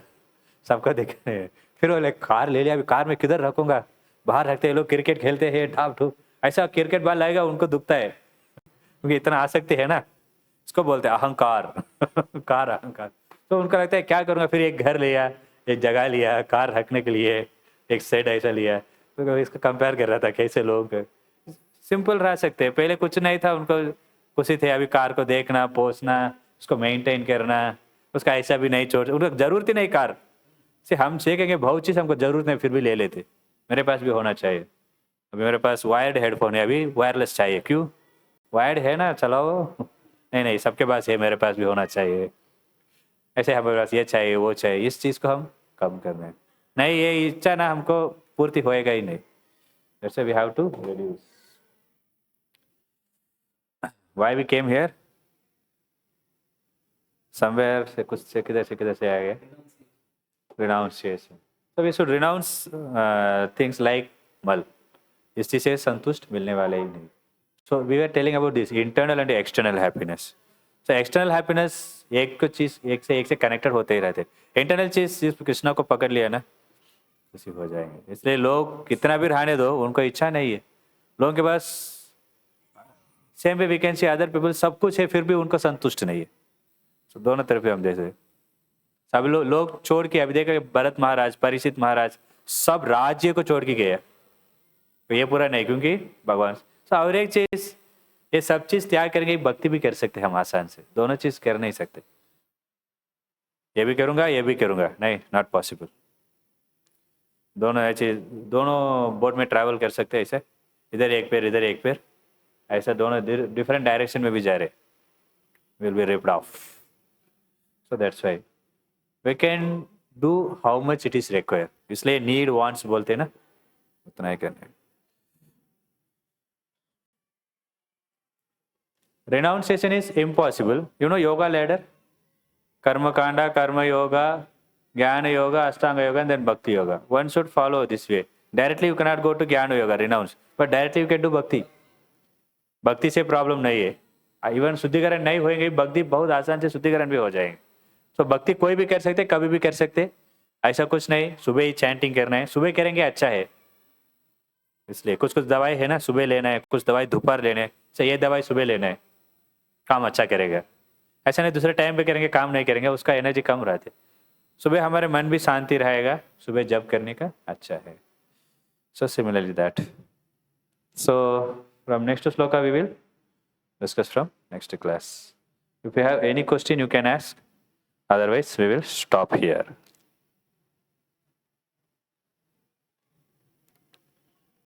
सबको देखने। फिर वो कार ले लिया, अभी कार में किधर रखूंगा, बाहर रखते हैं, लोग क्रिकेट खेलते हैं ठाप ठूप, ऐसा क्रिकेट बॉल लाएगा उनको दुखता है, क्योंकि इतना आसक्ति है ना, इसको बोलते हैं अहंकार। कार अहंकार। तो उनको लगता है क्या करूंगा, फिर एक घर लिया, एक जगह लिया कार रखने के लिए, एक सेट ऐसा लिया। तो इसको कंपेयर कर रहा था कैसे लोग सिंपल रह सकते हैं, पहले कुछ नहीं था, उनको खुशी थे, अभी कार को देखना, पोसना, उसको मेंटेन करना, उसका ऐसा भी नहीं छोड़, उनको जरूरत ही नहीं कार से। हम सीखेंगे बहुत चीज़ हमको जरूरत नहीं, फिर भी ले लेते। मेरे पास भी होना चाहिए, अभी मेरे पास वायर्ड हेडफोन है, अभी वायरलेस चाहिए, क्यों, वायर्ड है ना, चलाओ। नहीं नहीं, सबके पास है, मेरे पास भी होना चाहिए, ऐसे हमारे पास ये चाहिए वो चाहिए, इस चीज़ को हम कम कर रहे हैं। नहीं, ये इच्छा ना हमको पूर्ति होएगा ही नहीं, वैसे we have to reduce. Why we came here, somewhere से कुछ से किधर से आ गए, रिनाउंसिएशन। तो we should renounce things like मल, इस चीज़ से संतुष्ट मिलने वाले ही नहीं। So we are telling about this internal and external happiness. So external happiness एक चीज़ एक से कनेक्टेड होते ही रहते, इंटरनल चीज़ जिस कृष्णा को पकड़ लिया ना खुशी हो जाएंगे। इसलिए लोग कितना भी रहने दो, उनको इच्छा नहीं है, लोगों के पास same way we can see other people सब कुछ है, फिर भी उनको संतुष्ट नहीं है। तो दोनों तरफ हम जैसे सब लोग छोड़ के, अभी देखा भरत महाराज, परीक्षित महाराज, सब राज्य को छोड़ के गया, तो ये पूरा नहीं, क्योंकि भगवान। तो और एक चीज, ये सब चीज त्याग करेंगे, भक्ति भी कर सकते हैं हम आसान से, दोनों चीज कर नहीं सकते, ये भी करूंगा ये भी करूंगा, नहीं, नॉट पॉसिबल। दोनों ऐसे, दोनों बोट में ट्रैवल कर सकते हैं ऐसे, इधर एक पैर इधर एक पैर, ऐसा दोनों डिफरेंट डायरेक्शन में भी जा रहे, will be ripped off. So that's why we can do how much it is require, इसलिए नीड वांट्स बोलते हैं ना, उतना ही करना है। Renunciation is impossible. You know yoga ladder? Karma Kanda, Karma Yoga, Jnana Yoga, Ashtanga Yoga, and then Bhakti Yoga. One should follow this way. Directly you cannot go to Jnana Yoga, renounce. But directly you can do Bhakti. भक्ति से problem नहीं है. Even शुद्धिकरण नहीं होंगे, भक्ति बहुत आसान से शुद्धिकरण भी हो जाएंगे. तो भक्ति कोई भी कर सकते, कभी भी कर सकते, ऐसा कुछ नहीं. सुबह ही चैंटिंग करना है, सुबह करेंगे अच्छा है. इसलिए कुछ कुछ दवाई है ना, सुबह लेना है, कुछ दवाई दोपहर लेना है. तो ये दवाई सुबह लेना है, काम अच्छा करेगा. ऐसा नहीं दूसरे टाइम पे करेंगे काम नहीं करेंगे, उसका एनर्जी कम रहती है. सुबह हमारे मन भी शांति रहेगा, सुबह जप करने का अच्छा है. So similarly that. So from next sloka we will discuss from next class. If you have any question you can ask, otherwise we will stop here.